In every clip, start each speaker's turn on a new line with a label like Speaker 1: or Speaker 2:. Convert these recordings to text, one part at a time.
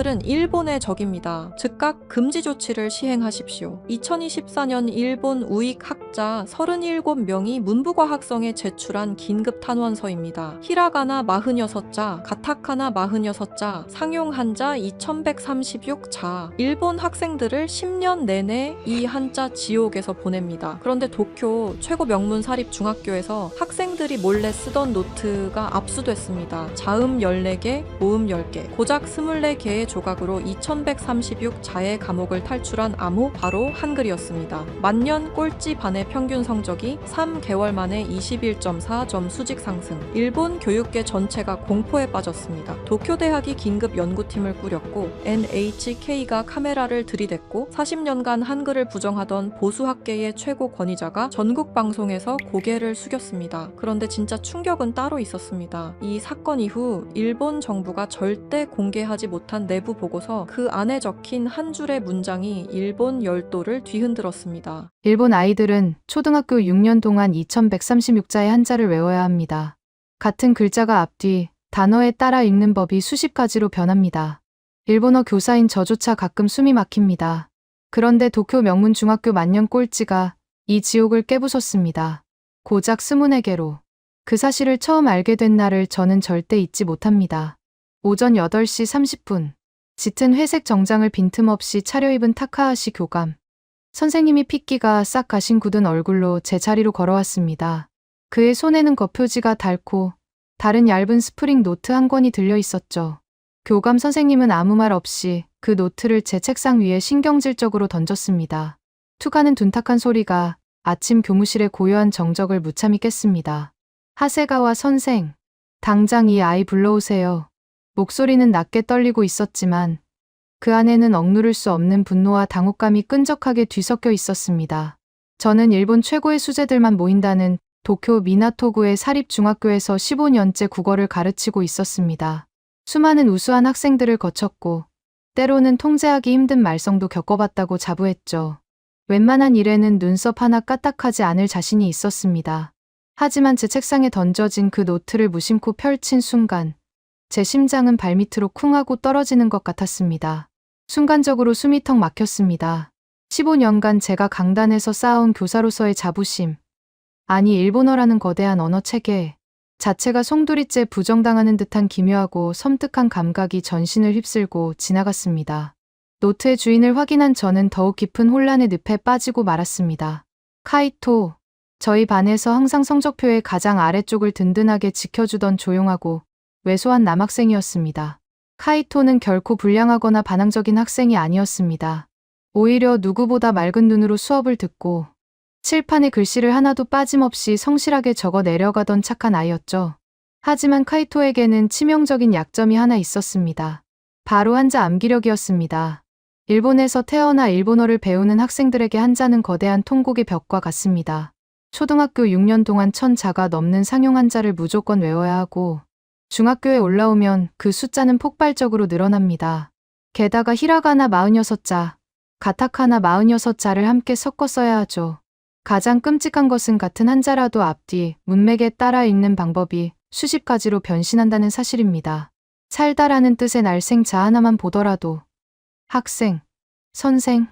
Speaker 1: 한글은 일본의 적입니다. 즉각 금지 조치를 시행하십시오. 2024년 일본 우익학자 37명이 문부과학성에 제출한 긴급 탄원서입니다. 히라가나 46자, 가타카나 46자, 상용 한자 2136자. 일본 학생들을 10년 내내 이 한자 지옥에서 보냅니다. 그런데 도쿄 최고 명문 사립 중학교에서 학생들이 몰래 쓰던 노트가 압수됐습니다. 자음 14개, 모음 10개, 고작 24개의 조각으로 2136자의 과목을 탈출한 암호 바로 한글이었습니다. 만년 꼴찌 반의 평균 성적이 3개월 만에 21.4점 수직 상승. 일본 교육계 전체가 공포에 빠졌습니다. 도쿄대학이 긴급 연구팀을 꾸렸고 NHK가 카메라를 들이댔고 40년간 한글을 부정하던 보수학계의 최고 권위자가 전국 방송에서 고개를 숙였습니다. 그런데 진짜 충격은 따로 있었습니다. 이 사건 이후 일본 정부가 절대 공개하지 못한 내부 보고서 그 안에 적힌 한 줄의 문장이 일본 열도를 뒤흔들었습니다.
Speaker 2: 일본 아이들은 초등학교 6년 동안 2136자의 한자를 외워야 합니다. 같은 글자가 앞뒤, 단어에 따라 읽는 법이 수십 가지로 변합니다. 일본어 교사인 저조차 가끔 숨이 막힙니다. 그런데 도쿄 명문 중학교 만년 꼴찌가 이 지옥을 깨부쉈습니다. 고작 24개로. 그 사실을 처음 알게 된 날을 저는 절대 잊지 못합니다. 오전 8시 30분. 짙은 회색 정장을 빈틈없이 차려입은 타카하시 교감. 선생님이 핏기가 싹 가신 굳은 얼굴로 제 자리로 걸어왔습니다. 그의 손에는 거표지가 닳고 다른 얇은 스프링 노트 한 권이 들려 있었죠. 교감 선생님은 아무 말 없이 그 노트를 제 책상 위에 신경질적으로 던졌습니다. 툭 하는 둔탁한 소리가 아침 교무실의 고요한 정적을 무참히 깼습니다. 하세가와 선생, 당장 이 아이 불러오세요. 목소리는 낮게 떨리고 있었지만 그 안에는 억누를 수 없는 분노와 당혹감이 끈적하게 뒤섞여 있었습니다. 저는 일본 최고의 수재들만 모인다는 도쿄 미나토구의 사립중학교에서 15년째 국어를 가르치고 있었습니다. 수많은 우수한 학생들을 거쳤고 때로는 통제하기 힘든 말썽도 겪어봤다고 자부했죠. 웬만한 일에는 눈썹 하나 까딱하지 않을 자신이 있었습니다. 하지만 제 책상에 던져진 그 노트를 무심코 펼친 순간 제 심장은 발밑으로 쿵 하고 떨어지는 것 같았습니다. 순간적으로 숨이 턱 막혔습니다. 15년간 제가 강단에서 쌓아온 교사로서의 자부심, 아니 일본어라는 거대한 언어 체계 자체가 송두리째 부정당하는 듯한 기묘하고 섬뜩한 감각이 전신을 휩쓸고 지나갔습니다. 노트의 주인을 확인한 저는 더욱 깊은 혼란의 늪에 빠지고 말았습니다. 카이토, 저희 반에서 항상 성적표의 가장 아래쪽을 든든하게 지켜주던 조용하고 왜소한 남학생이었습니다. 카이토는 결코 불량하거나 반항적인 학생이 아니었습니다. 오히려 누구보다 맑은 눈으로 수업을 듣고 칠판에 글씨를 하나도 빠짐없이 성실하게 적어 내려가던 착한 아이였죠. 하지만 카이토에게는 치명적인 약점이 하나 있었습니다. 바로 한자 암기력이었습니다. 일본에서 태어나 일본어를 배우는 학생들에게 한자는 거대한 통곡의 벽과 같습니다. 초등학교 6년 동안 1000자가 넘는 상용 한자를 무조건 외워야 하고 중학교에 올라오면 그 숫자는 폭발적으로 늘어납니다. 게다가 히라가나 46자, 가타카나 46자를 함께 섞어 써야 하죠. 가장 끔찍한 것은 같은 한자라도 앞뒤, 문맥에 따라 읽는 방법이 수십 가지로 변신한다는 사실입니다. 살다라는 뜻의 날생자 하나만 보더라도 학생, 선생,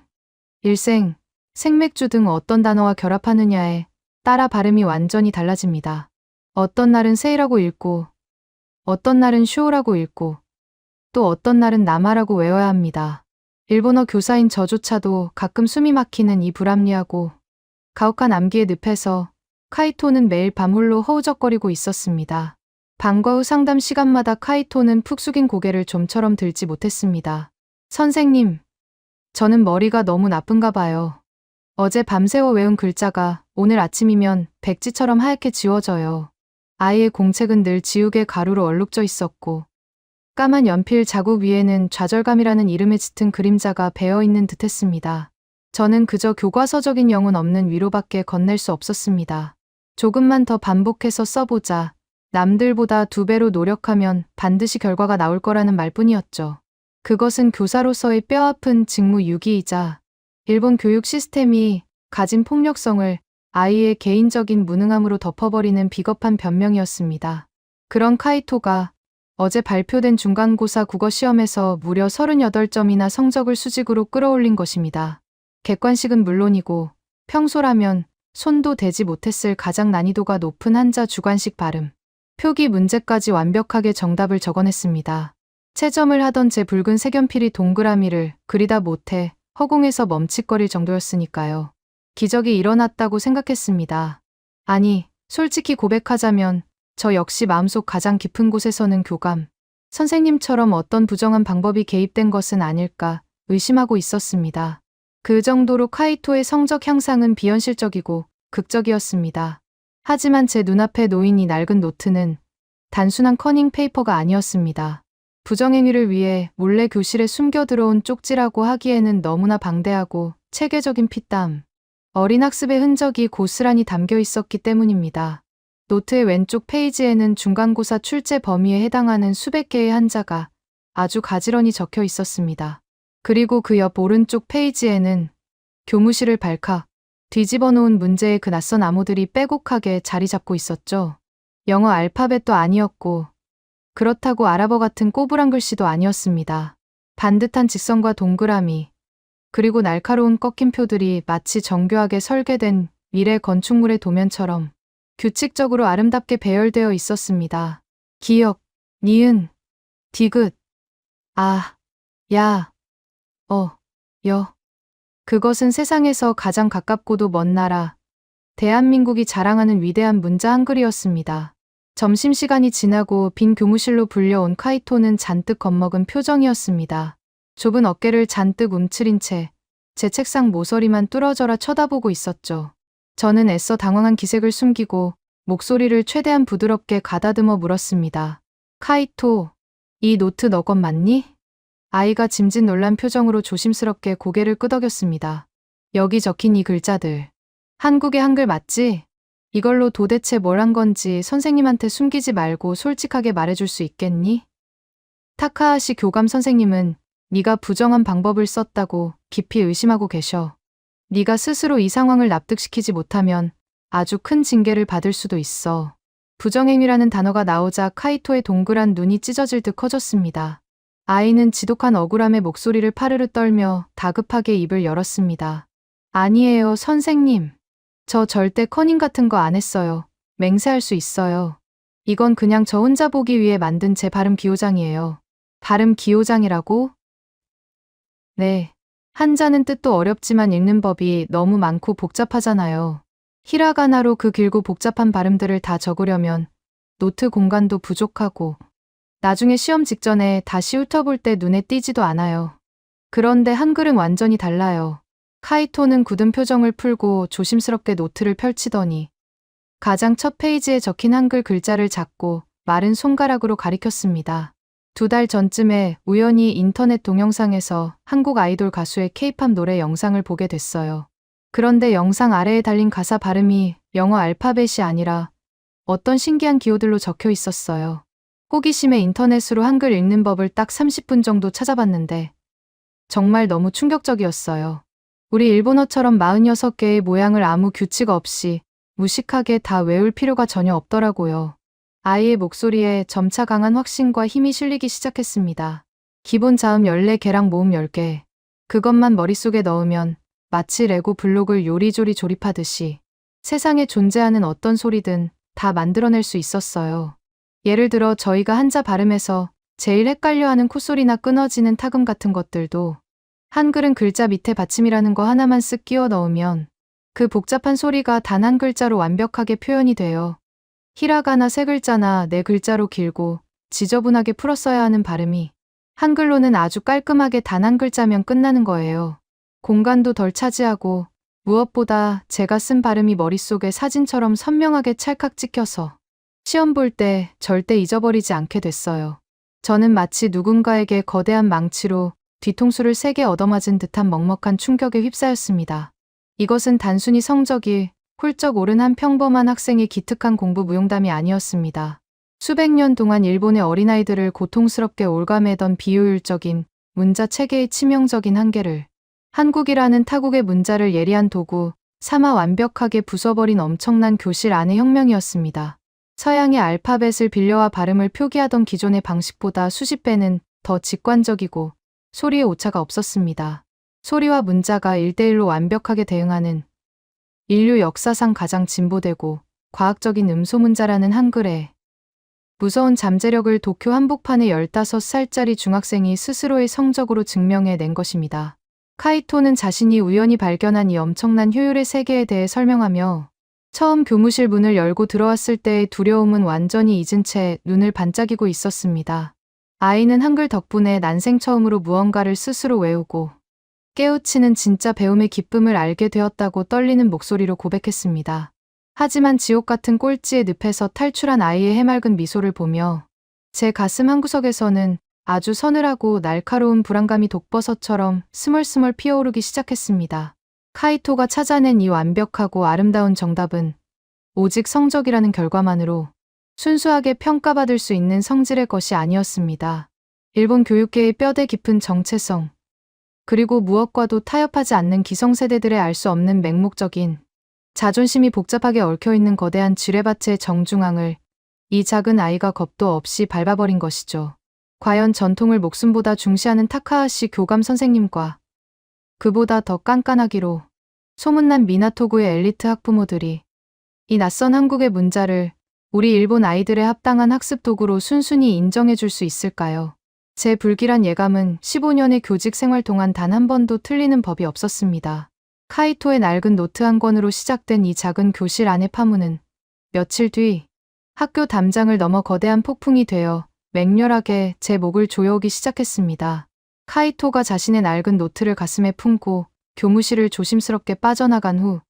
Speaker 2: 일생, 생맥주 등 어떤 단어와 결합하느냐에 따라 발음이 완전히 달라집니다. 어떤 날은 세이라고 읽고 어떤 날은 슈오라고 읽고 또 어떤 날은 나마라고 외워야 합니다. 일본어 교사인 저조차도 가끔 숨이 막히는 이 불합리하고 가혹한 암기의 늪에서 카이토는 매일 밤 홀로 허우적거리고 있었습니다. 방과 후 상담 시간마다 카이토는 푹 숙인 고개를 좀처럼 들지 못했습니다. 선생님, 저는 머리가 너무 나쁜가 봐요. 어제 밤새워 외운 글자가 오늘 아침이면 백지처럼 하얗게 지워져요. 아이의 공책은 늘 지우개 가루로 얼룩져 있었고 까만 연필 자국 위에는 좌절감이라는 이름의 짙은 그림자가 배어있는 듯했습니다. 저는 그저 교과서적인 영혼 없는 위로밖에 건넬 수 없었습니다. 조금만 더 반복해서 써보자. 남들보다 2배로 노력하면 반드시 결과가 나올 거라는 말뿐이었죠. 그것은 교사로서의 뼈아픈 직무유기이자 일본 교육 시스템이 가진 폭력성을 아이의 개인적인 무능함으로 덮어버리는 비겁한 변명이었습니다. 그런 카이토가 어제 발표된 중간고사 국어 시험에서 무려 38점이나 성적을 수직으로 끌어올린 것입니다. 객관식은 물론이고 평소라면 손도 대지 못했을 가장 난이도가 높은 한자 주관식 발음, 표기 문제까지 완벽하게 정답을 적어냈습니다. 채점을 하던 제 붉은 색연필이 동그라미를 그리다 못해 허공에서 멈칫거릴 정도였으니까요. 기적이 일어났다고 생각했습니다. 아니, 솔직히 고백하자면 저 역시 마음속 가장 깊은 곳에서는 교감, 선생님처럼 어떤 부정한 방법이 개입된 것은 아닐까 의심하고 있었습니다. 그 정도로 카이토의 성적 향상은 비현실적이고 극적이었습니다. 하지만 제 눈앞에 놓인 이 낡은 노트는 단순한 커닝 페이퍼가 아니었습니다. 부정행위를 위해 몰래 교실에 숨겨 들어온 쪽지라고 하기에는 너무나 방대하고 체계적인 피땀, 어린 학습의 흔적이 고스란히 담겨 있었기 때문입니다. 노트의 왼쪽 페이지에는 중간고사 출제 범위에 해당하는 수백 개의 한자가 아주 가지런히 적혀 있었습니다. 그리고 그 옆 오른쪽 페이지에는 교무실을 발칵 뒤집어 놓은 문제의 그 낯선 암호들이 빼곡하게 자리 잡고 있었죠. 영어 알파벳도 아니었고 그렇다고 아랍어 같은 꼬부랑 글씨도 아니었습니다. 반듯한 직선과 동그라미, 그리고 날카로운 꺾인 표들이 마치 정교하게 설계된 미래 건축물의 도면처럼 규칙적으로 아름답게 배열되어 있었습니다. 기역, 니은, 디귿, 아, 야, 여. 그것은 세상에서 가장 가깝고도 먼 나라, 대한민국이 자랑하는 위대한 문자 한글이었습니다. 점심시간이 지나고 빈 교무실로 불려온 카이토는 잔뜩 겁먹은 표정이었습니다. 좁은 어깨를 잔뜩 움츠린 채 제 책상 모서리만 뚫어져라 쳐다보고 있었죠. 저는 애써 당황한 기색을 숨기고 목소리를 최대한 부드럽게 가다듬어 물었습니다. 카이토, 이 노트 너 것 맞니? 아이가 짐짓 놀란 표정으로 조심스럽게 고개를 끄덕였습니다. 여기 적힌 이 글자들. 한국의 한글 맞지? 이걸로 도대체 뭘 한 건지 선생님한테 숨기지 말고 솔직하게 말해줄 수 있겠니? 타카하시 교감 선생님은 네가 부정한 방법을 썼다고 깊이 의심하고 계셔. 네가 스스로 이 상황을 납득시키지 못하면 아주 큰 징계를 받을 수도 있어. 부정행위라는 단어가 나오자 카이토의 동그란 눈이 찢어질 듯 커졌습니다. 아이는 지독한 억울함에 목소리를 파르르 떨며 다급하게 입을 열었습니다. 아니에요, 선생님. 저 절대 커닝 같은 거 안 했어요. 맹세할 수 있어요. 이건 그냥 저 혼자 보기 위해 만든 제 발음 기호장이에요. 발음 기호장이라고? 네. 한자는 뜻도 어렵지만 읽는 법이 너무 많고 복잡하잖아요. 히라가나로 그 길고 복잡한 발음들을 다 적으려면 노트 공간도 부족하고 나중에 시험 직전에 다시 훑어볼 때 눈에 띄지도 않아요. 그런데 한글은 완전히 달라요. 카이토는 굳은 표정을 풀고 조심스럽게 노트를 펼치더니 가장 첫 페이지에 적힌 한글 글자를 잡고 마른 손가락으로 가리켰습니다. 2달 전쯤에 우연히 인터넷 동영상에서 한국 아이돌 가수의 케이팝 노래 영상을 보게 됐어요. 그런데 영상 아래에 달린 가사 발음이 영어 알파벳이 아니라 어떤 신기한 기호들로 적혀 있었어요. 호기심에 인터넷으로 한글 읽는 법을 딱 30분 정도 찾아봤는데 정말 너무 충격적이었어요. 우리 일본어처럼 46개의 모양을 아무 규칙 없이 무식하게 다 외울 필요가 전혀 없더라고요. 아이의 목소리에 점차 강한 확신과 힘이 실리기 시작했습니다. 기본 자음 14개랑 모음 10개. 그것만 머릿속에 넣으면 마치 레고 블록을 요리조리 조립하듯이 세상에 존재하는 어떤 소리든 다 만들어낼 수 있었어요. 예를 들어 저희가 한자 발음에서 제일 헷갈려하는 콧소리나 끊어지는 타금 같은 것들도 한글은 글자 밑에 받침이라는 거 하나만 쓱 끼워 넣으면 그 복잡한 소리가 단 한 글자로 완벽하게 표현이 돼요. 히라가나 3글자나 4글자로 길고 지저분하게 풀었어야 하는 발음이 한글로는 아주 깔끔하게 단 한 글자면 끝나는 거예요. 공간도 덜 차지하고 무엇보다 제가 쓴 발음이 머릿속에 사진처럼 선명하게 찰칵 찍혀서 시험 볼 때 절대 잊어버리지 않게 됐어요. 저는 마치 누군가에게 거대한 망치로 뒤통수를 세게 얻어맞은 듯한 먹먹한 충격에 휩싸였습니다. 이것은 단순히 성적이 훌쩍 오른 한 평범한 학생의 기특한 공부 무용담이 아니었습니다. 수백 년 동안 일본의 어린아이들을 고통스럽게 올가매던 비효율적인 문자 체계의 치명적인 한계를 한국이라는 타국의 문자를 예리한 도구 삼아 완벽하게 부숴버린 엄청난 교실 안의 혁명이었습니다. 서양의 알파벳을 빌려와 발음을 표기하던 기존의 방식보다 수십 배는 더 직관적이고 소리에 오차가 없었습니다. 소리와 문자가 1대1로 완벽하게 대응하는 인류 역사상 가장 진보되고 과학적인 음소문자라는 한글에 무서운 잠재력을 도쿄 한복판의 15살짜리 중학생이 스스로의 성적으로 증명해낸 것입니다. 카이토는 자신이 우연히 발견한 이 엄청난 효율의 세계에 대해 설명하며 처음 교무실 문을 열고 들어왔을 때의 두려움은 완전히 잊은 채 눈을 반짝이고 있었습니다. 아이는 한글 덕분에 난생 처음으로 무언가를 스스로 외우고 깨우치는 진짜 배움의 기쁨을 알게 되었다고 떨리는 목소리로 고백했습니다. 하지만 지옥 같은 꼴찌의 늪에서 탈출한 아이의 해맑은 미소를 보며 제 가슴 한구석에서는 아주 서늘하고 날카로운 불안감이 독버섯처럼 스멀스멀 피어오르기 시작했습니다. 카이토가 찾아낸 이 완벽하고 아름다운 정답은 오직 성적이라는 결과만으로 순수하게 평가받을 수 있는 성질의 것이 아니었습니다. 일본 교육계의 뼈대 깊은 정체성, 그리고 무엇과도 타협하지 않는 기성세대들의 알 수 없는 맹목적인 자존심이 복잡하게 얽혀있는 거대한 지뢰밭의 정중앙을 이 작은 아이가 겁도 없이 밟아버린 것이죠. 과연 전통을 목숨보다 중시하는 타카하시 교감 선생님과 그보다 더 깐깐하기로 소문난 미나토구의 엘리트 학부모들이 이 낯선 한국의 문자를 우리 일본 아이들의 합당한 학습 도구로 순순히 인정해 줄 수 있을까요? 제 불길한 예감은 15년의 교직 생활 동안 단 한 번도 틀리는 법이 없었습니다. 카이토의 낡은 노트 한 권으로 시작된 이 작은 교실 안의 파문은 며칠 뒤 학교 담장을 넘어 거대한 폭풍이 되어 맹렬하게 제 목을 조여오기 시작했습니다. 카이토가 자신의 낡은 노트를 가슴에 품고 교무실을 조심스럽게 빠져나간 후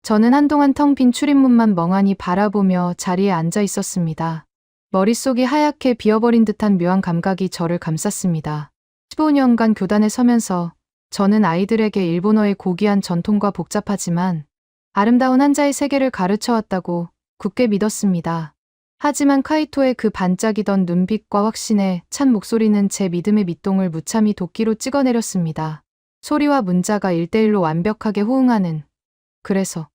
Speaker 2: 저는 한동안 텅 빈 출입문만 멍하니 바라보며 자리에 앉아 있었습니다. 머릿속이 하얗게 비어버린 듯한 묘한 감각이 저를 감쌌습니다. 15년간 교단에 서면서 저는 아이들에게 일본어의 고귀한 전통과 복잡하지만 아름다운 한자의 세계를 가르쳐왔다고 굳게 믿었습니다. 하지만 카이토의 그 반짝이던 눈빛과 확신에 찬 목소리는 제 믿음의 밑동을 무참히 도끼로 찍어내렸습니다. 소리와 문자가 1대1로 완벽하게 호응하는, 그래서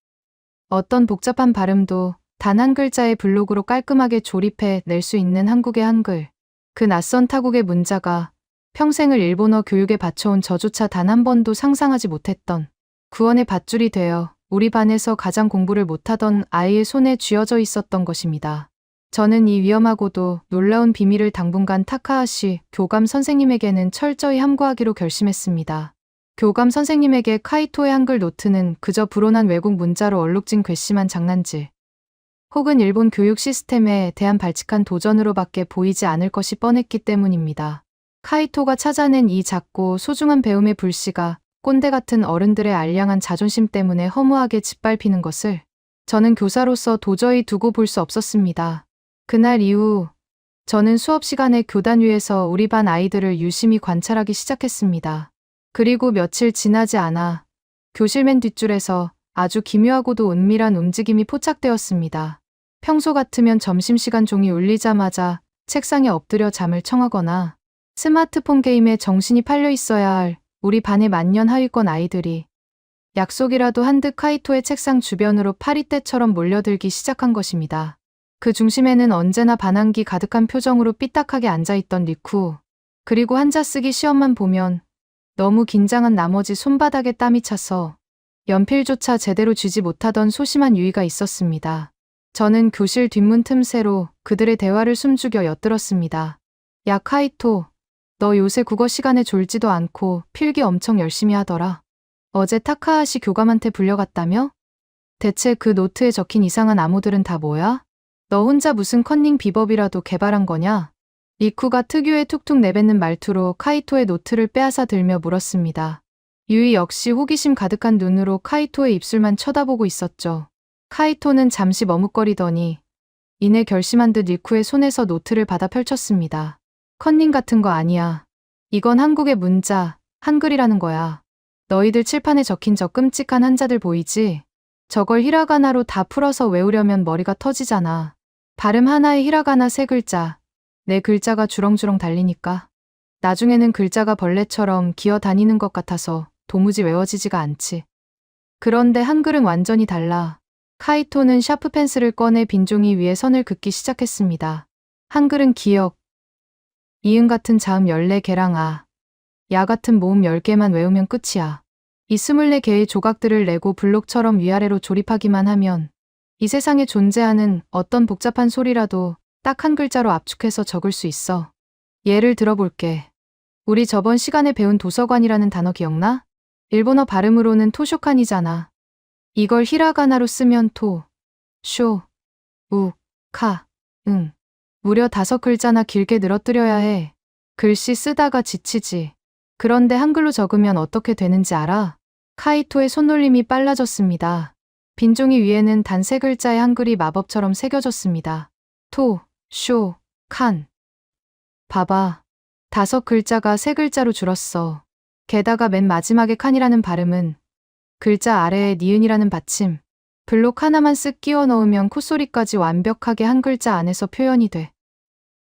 Speaker 2: 어떤 복잡한 발음도 단 한 글자의 블록으로 깔끔하게 조립해 낼 수 있는 한국의 한글. 그 낯선 타국의 문자가 평생을 일본어 교육에 바쳐온 저조차 단 한 번도 상상하지 못했던 구원의 밧줄이 되어 우리 반에서 가장 공부를 못하던 아이의 손에 쥐어져 있었던 것입니다. 저는 이 위험하고도 놀라운 비밀을 당분간 타카하시 교감 선생님에게는 철저히 함구하기로 결심했습니다. 교감 선생님에게 카이토의 한글 노트는 그저 불온한 외국 문자로 얼룩진 괘씸한 장난질, 혹은 일본 교육 시스템에 대한 발칙한 도전으로밖에 보이지 않을 것이 뻔했기 때문입니다. 카이토가 찾아낸 이 작고 소중한 배움의 불씨가 꼰대 같은 어른들의 알량한 자존심 때문에 허무하게 짓밟히는 것을 저는 교사로서 도저히 두고 볼 수 없었습니다. 그날 이후 저는 수업 시간에 교단 위에서 우리 반 아이들을 유심히 관찰하기 시작했습니다. 그리고 며칠 지나지 않아 교실 맨 뒷줄에서 아주 기묘하고도 은밀한 움직임이 포착되었습니다. 평소 같으면 점심시간 종이 울리자마자 책상에 엎드려 잠을 청하거나 스마트폰 게임에 정신이 팔려 있어야 할 우리 반의 만년하위권 아이들이 약속이라도 한 듯 카이토의 책상 주변으로 파리떼처럼 몰려들기 시작한 것입니다. 그 중심에는 언제나 반항기 가득한 표정으로 삐딱하게 앉아있던 리쿠, 그리고 한자 쓰기 시험만 보면 너무 긴장한 나머지 손바닥에 땀이 차서 연필조차 제대로 쥐지 못하던 소심한 유이가 있었습니다. 저는 교실 뒷문 틈새로 그들의 대화를 숨죽여 엿들었습니다. 야 카이토, 너 요새 국어 시간에 졸지도 않고 필기 엄청 열심히 하더라. 어제 타카하시 교감한테 불려갔다며? 대체 그 노트에 적힌 이상한 암호들은 다 뭐야? 너 혼자 무슨 컨닝 비법이라도 개발한 거냐? 리쿠가 특유의 툭툭 내뱉는 말투로 카이토의 노트를 빼앗아 들며 물었습니다. 유이 역시 호기심 가득한 눈으로 카이토의 입술만 쳐다보고 있었죠. 카이토는 잠시 머뭇거리더니 이내 결심한 듯 리쿠의 손에서 노트를 받아 펼쳤습니다. 컨닝 같은 거 아니야. 이건 한국의 문자, 한글이라는 거야. 너희들 칠판에 적힌 저 끔찍한 한자들 보이지? 저걸 히라가나로 다 풀어서 외우려면 머리가 터지잖아. 발음 하나에 히라가나 3글자, 내 글자가 주렁주렁 달리니까. 나중에는 글자가 벌레처럼 기어 다니는 것 같아서 도무지 외워지지가 않지. 그런데 한글은 완전히 달라. 카이토는 샤프 펜슬을 꺼내 빈 종이 위에 선을 긋기 시작했습니다. 한글은 기역, 이응 같은 자음 14개랑 야 같은 모음 10개만 외우면 끝이야. 이 24개의 조각들을 레고 블록처럼 위아래로 조립하기만 하면 이 세상에 존재하는 어떤 복잡한 소리라도 딱 한 글자로 압축해서 적을 수 있어. 예를 들어볼게. 우리 저번 시간에 배운 도서관이라는 단어 기억나? 일본어 발음으로는 토쇼칸이잖아. 이걸 히라가나로 쓰면 토, 쇼, 우, 카, 응. 무려 5글자나 길게 늘어뜨려야 해. 글씨 쓰다가 지치지. 그런데 한글로 적으면 어떻게 되는지 알아? 카이토의 손놀림이 빨라졌습니다. 빈종이 위에는 단 3글자의 한글이 마법처럼 새겨졌습니다. 토, 쇼, 칸. 봐봐. 5글자가 3글자로 줄었어. 게다가 맨 마지막에 칸이라는 발음은 글자 아래에 니은이라는 받침, 블록 하나만 쓱 끼워 넣으면 콧소리까지 완벽하게 한 글자 안에서 표현이 돼.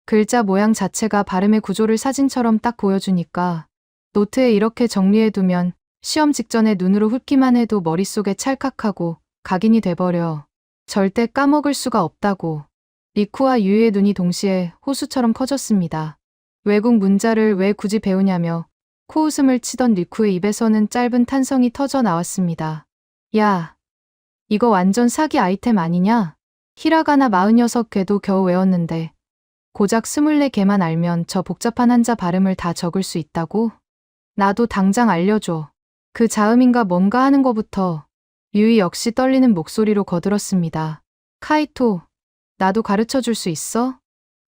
Speaker 2: 글자 모양 자체가 발음의 구조를 사진처럼 딱 보여주니까 노트에 이렇게 정리해두면 시험 직전에 눈으로 훑기만 해도 머릿속에 찰칵하고 각인이 돼버려. 절대 까먹을 수가 없다고. 리쿠와 유이의 눈이 동시에 호수처럼 커졌습니다. 외국 문자를 왜 굳이 배우냐며 코웃음을 치던 리쿠의 입에서는 짧은 탄성이 터져 나왔습니다. 야, 이거 완전 사기 아이템 아니냐? 히라가나 46개도 겨우 외웠는데 고작 24개만 알면 저 복잡한 한자 발음을 다 적을 수 있다고? 나도 당장 알려줘. 그 자음인가 뭔가 하는 거부터. 유이 역시 떨리는 목소리로 거들었습니다. 카이토, 나도 가르쳐 줄 수 있어?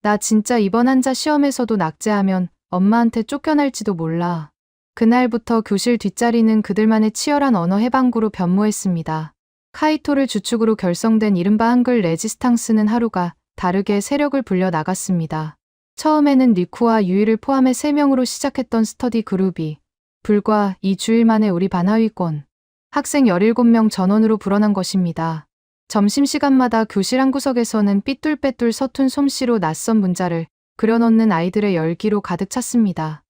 Speaker 2: 나 진짜 이번 한자 시험에서도 낙제하면 엄마한테 쫓겨날지도 몰라. 그날부터 교실 뒷자리는 그들만의 치열한 언어 해방구로 변모했습니다. 카이토를 주축으로 결성된 이른바 한글 레지스탕스는 하루가 다르게 세력을 불려 나갔습니다. 처음에는 리쿠와 유이를 포함해 3명으로 시작했던 스터디 그룹이 불과 2주일 만에 우리 반 하위권 학생 17명 전원으로 불어난 것입니다. 점심시간마다 교실 한 구석에서는 삐뚤빼뚤 서툰 솜씨로 낯선 문자를 그려넣는 아이들의 열기로 가득 찼습니다.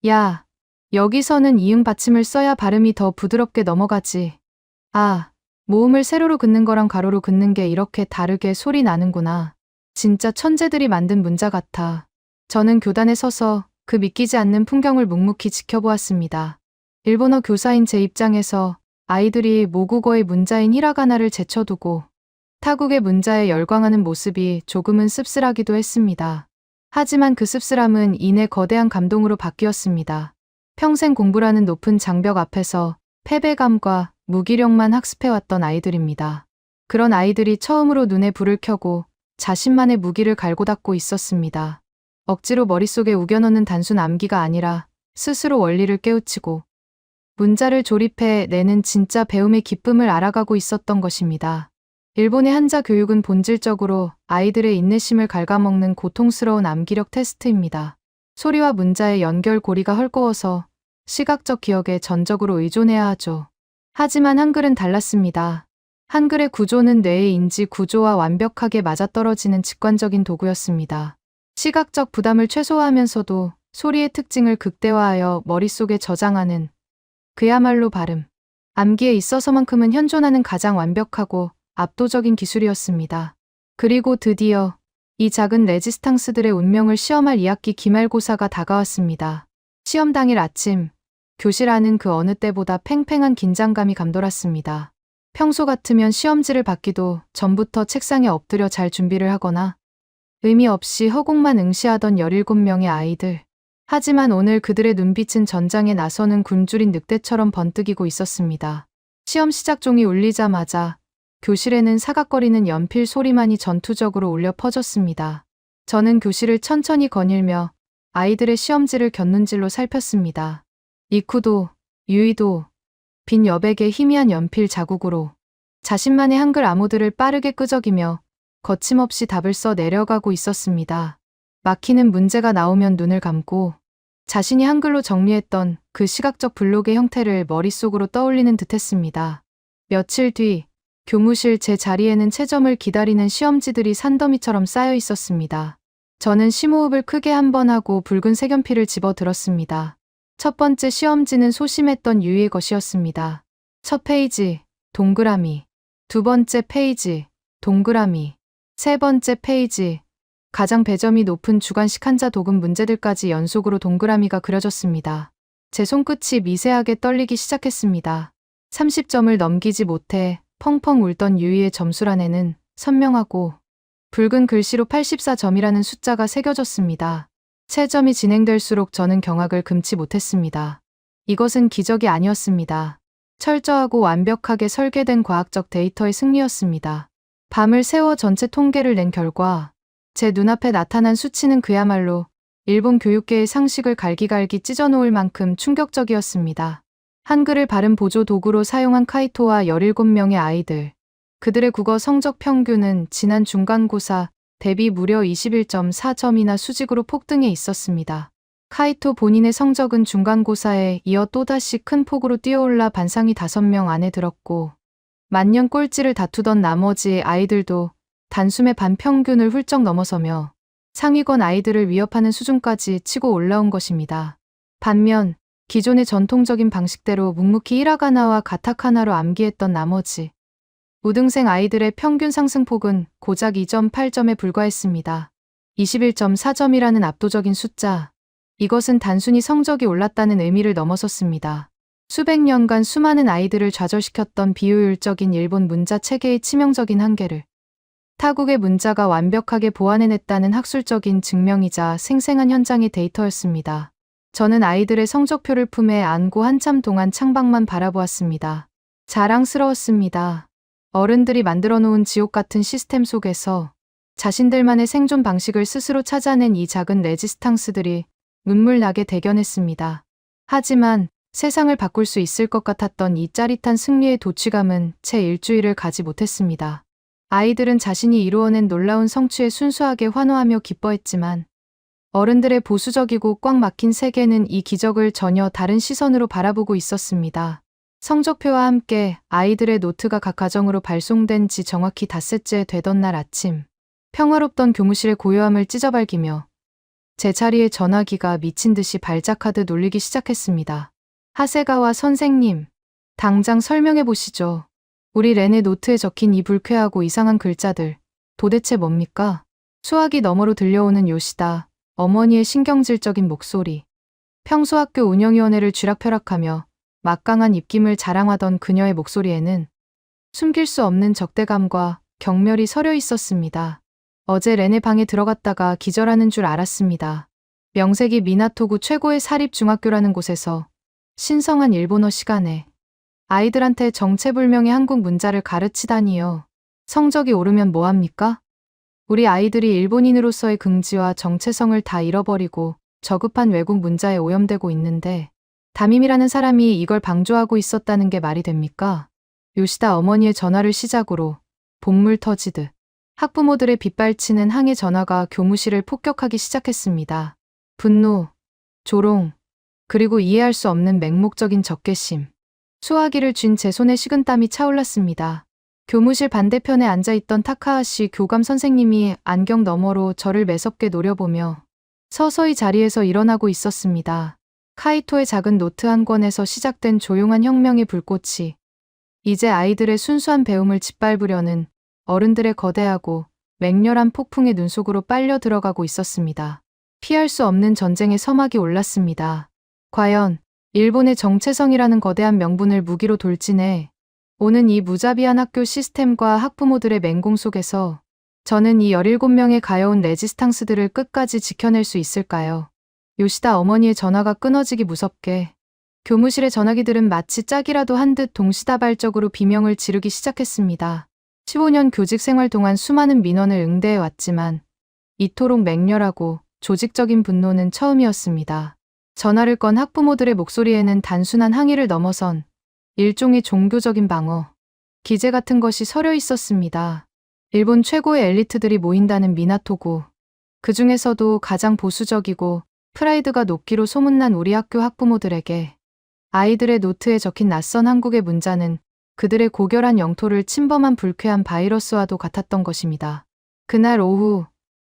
Speaker 2: 야, 여기서는 이응 받침을 써야 발음이 더 부드럽게 넘어가지. 아, 모음을 세로로 긋는 거랑 가로로 긋는 게 이렇게 다르게 소리 나는구나. 진짜 천재들이 만든 문자 같아. 저는 교단에 서서 그 믿기지 않는 풍경을 묵묵히 지켜보았습니다. 일본어 교사인 제 입장에서 아이들이 모국어의 문자인 히라가나를 제쳐두고 타국의 문자에 열광하는 모습이 조금은 씁쓸하기도 했습니다. 하지만 그 씁쓸함은 이내 거대한 감동으로 바뀌었습니다. 평생 공부라는 높은 장벽 앞에서 패배감과 무기력만 학습해왔던 아이들입니다. 그런 아이들이 처음으로 눈에 불을 켜고 자신만의 무기를 갈고 닦고 있었습니다. 억지로 머릿속에 우겨넣는 단순 암기가 아니라 스스로 원리를 깨우치고 문자를 조립해 내는 진짜 배움의 기쁨을 알아가고 있었던 것입니다. 일본의 한자 교육은 본질적으로 아이들의 인내심을 갉아먹는 고통스러운 암기력 테스트입니다. 소리와 문자의 연결고리가 헐거워서 시각적 기억에 전적으로 의존해야 하죠. 하지만 한글은 달랐습니다. 한글의 구조는 뇌의 인지 구조와 완벽하게 맞아떨어지는 직관적인 도구였습니다. 시각적 부담을 최소화하면서도 소리의 특징을 극대화하여 머릿속에 저장하는 그야말로 발음, 암기에 있어서만큼은 현존하는 가장 완벽하고 압도적인 기술이었습니다. 그리고 드디어 이 작은 레지스탕스들의 운명을 시험할 2학기 기말고사가 다가왔습니다. 시험 당일 아침, 교실 안은 그 어느 때보다 팽팽한 긴장감이 감돌았습니다. 평소 같으면 시험지를 받기도 전부터 책상에 엎드려 잘 준비를 하거나 의미 없이 허공만 응시하던 17명의 아이들. 하지만 오늘 그들의 눈빛은 전장에 나서는 굶주린 늑대처럼 번뜩이고 있었습니다. 시험 시작 종이 울리자마자 교실에는 사각거리는 연필 소리만이 전투적으로 울려 퍼졌습니다. 저는 교실을 천천히 거닐며 아이들의 시험지를 곁눈질로 살폈습니다. 리쿠도, 유이도 빈 여백의 희미한 연필 자국으로 자신만의 한글 암호들을 빠르게 끄적이며 거침없이 답을 써 내려가고 있었습니다. 막히는 문제가 나오면 눈을 감고 자신이 한글로 정리했던 그 시각적 블록의 형태를 머릿속으로 떠올리는 듯했습니다. 며칠 뒤 교무실 제 자리에는 채점을 기다리는 시험지들이 산더미처럼 쌓여 있었습니다. 저는 심호흡을 크게 한 번 하고 붉은 색연필을 집어 들었습니다. 첫 번째 시험지는 소심했던 유이의 것이었습니다. 첫 페이지, 동그라미. 두 번째 페이지, 동그라미. 세 번째 페이지, 가장 배점이 높은 주관식 한자 독음 문제들까지 연속으로 동그라미가 그려졌습니다. 제 손끝이 미세하게 떨리기 시작했습니다. 30점을 넘기지 못해 펑펑 울던 유이의 점수란에는 선명하고 붉은 글씨로 84점이라는 숫자가 새겨졌습니다. 채점이 진행될수록 저는 경악을 금치 못했습니다. 이것은 기적이 아니었습니다. 철저하고 완벽하게 설계된 과학적 데이터의 승리였습니다. 밤을 새워 전체 통계를 낸 결과 제 눈앞에 나타난 수치는 그야말로 일본 교육계의 상식을 갈기갈기 찢어놓을 만큼 충격적이었습니다. 한글을 바른 보조 도구로 사용한 카이토와 17명의 아이들. 그들의 국어 성적 평균은 지난 중간고사 대비 무려 21.4점이나 수직으로 폭등해 있었습니다. 카이토 본인의 성적은 중간고사에 이어 또다시 큰 폭으로 뛰어올라 반상위 5명 안에 들었고 만년 꼴찌를 다투던 나머지 아이들도 단숨에 반 평균을 훌쩍 넘어서며 상위권 아이들을 위협하는 수준까지 치고 올라온 것입니다. 반면 기존의 전통적인 방식대로 묵묵히 히라가나와 가타카나로 암기했던 나머지 우등생 아이들의 평균 상승폭은 고작 2.8점에 불과했습니다. 21.4점이라는 압도적인 숫자. 이것은 단순히 성적이 올랐다는 의미를 넘어섰습니다. 수백 년간 수많은 아이들을 좌절시켰던 비효율적인 일본 문자 체계의 치명적인 한계를 타국의 문자가 완벽하게 보완해냈다는 학술적인 증명이자 생생한 현장의 데이터였습니다. 저는 아이들의 성적표를 품에 안고 한참 동안 창밖만 바라보았습니다. 자랑스러웠습니다. 어른들이 만들어 놓은 지옥 같은 시스템 속에서 자신들만의 생존 방식을 스스로 찾아낸 이 작은 레지스탕스들이 눈물 나게 대견했습니다. 하지만 세상을 바꿀 수 있을 것 같았던 이 짜릿한 승리의 도취감은 채 일주일을 가지 못했습니다. 아이들은 자신이 이루어낸 놀라운 성취에 순수하게 환호하며 기뻐했지만 어른들의 보수적이고 꽉 막힌 세계는 이 기적을 전혀 다른 시선으로 바라보고 있었습니다. 성적표와 함께 아이들의 노트가 각 가정으로 발송된 지 정확히 닷새째 되던 날 아침, 평화롭던 교무실의 고요함을 찢어발기며 제 자리에 전화기가 미친 듯이 발작하듯 울리기 시작했습니다. 하세가와 선생님, 당장 설명해 보시죠. 우리 렌의 노트에 적힌 이 불쾌하고 이상한 글자들, 도대체 뭡니까? 수화기 너머로 들려오는 요시다, 어머니의 신경질적인 목소리. 평소 학교 운영위원회를 쥐락펴락하며 막강한 입김을 자랑하던 그녀의 목소리에는 숨길 수 없는 적대감과 경멸이 서려 있었습니다. 어제 렌의 방에 들어갔다가 기절하는 줄 알았습니다. 명색이 미나토구 최고의 사립중학교라는 곳에서 신성한 일본어 시간에 아이들한테 정체불명의 한국 문자를 가르치다니요. 성적이 오르면 뭐합니까? 우리 아이들이 일본인으로서의 긍지와 정체성을 다 잃어버리고 저급한 외국 문자에 오염되고 있는데 담임이라는 사람이 이걸 방조하고 있었다는 게 말이 됩니까? 요시다 어머니의 전화를 시작으로 본물 터지듯 학부모들의 빗발치는 항해 전화가 교무실을 폭격하기 시작했습니다. 분노, 조롱, 그리고 이해할 수 없는 맹목적인 적개심. 수화기를 쥔 제 손에 식은땀이 차올랐습니다. 교무실 반대편에 앉아있던 타카하시 교감 선생님이 안경 너머로 저를 매섭게 노려보며 서서히 자리에서 일어나고 있었습니다. 카이토의 작은 노트 한 권에서 시작된 조용한 혁명의 불꽃이 이제 아이들의 순수한 배움을 짓밟으려는 어른들의 거대하고 맹렬한 폭풍의 눈 속으로 빨려 들어가고 있었습니다. 피할 수 없는 전쟁의 서막이 올랐습니다. 과연 일본의 정체성이라는 거대한 명분을 무기로 돌진해 오는 이 무자비한 학교 시스템과 학부모들의 맹공 속에서 저는 이 17명의 가여운 레지스탕스들을 끝까지 지켜낼 수 있을까요? 요시다 어머니의 전화가 끊어지기 무섭게 교무실의 전화기들은 마치 짝이라도 한 듯 동시다발적으로 비명을 지르기 시작했습니다. 15년 교직 생활 동안 수많은 민원을 응대해 왔지만 이토록 맹렬하고 조직적인 분노는 처음이었습니다. 전화를 건 학부모들의 목소리에는 단순한 항의를 넘어선 일종의 종교적인 방어, 기재 같은 것이 서려 있었습니다. 일본 최고의 엘리트들이 모인다는 미나토구, 그 중에서도 가장 보수적이고 프라이드가 높기로 소문난 우리 학교 학부모들에게 아이들의 노트에 적힌 낯선 한국의 문자는 그들의 고결한 영토를 침범한 불쾌한 바이러스와도 같았던 것입니다. 그날 오후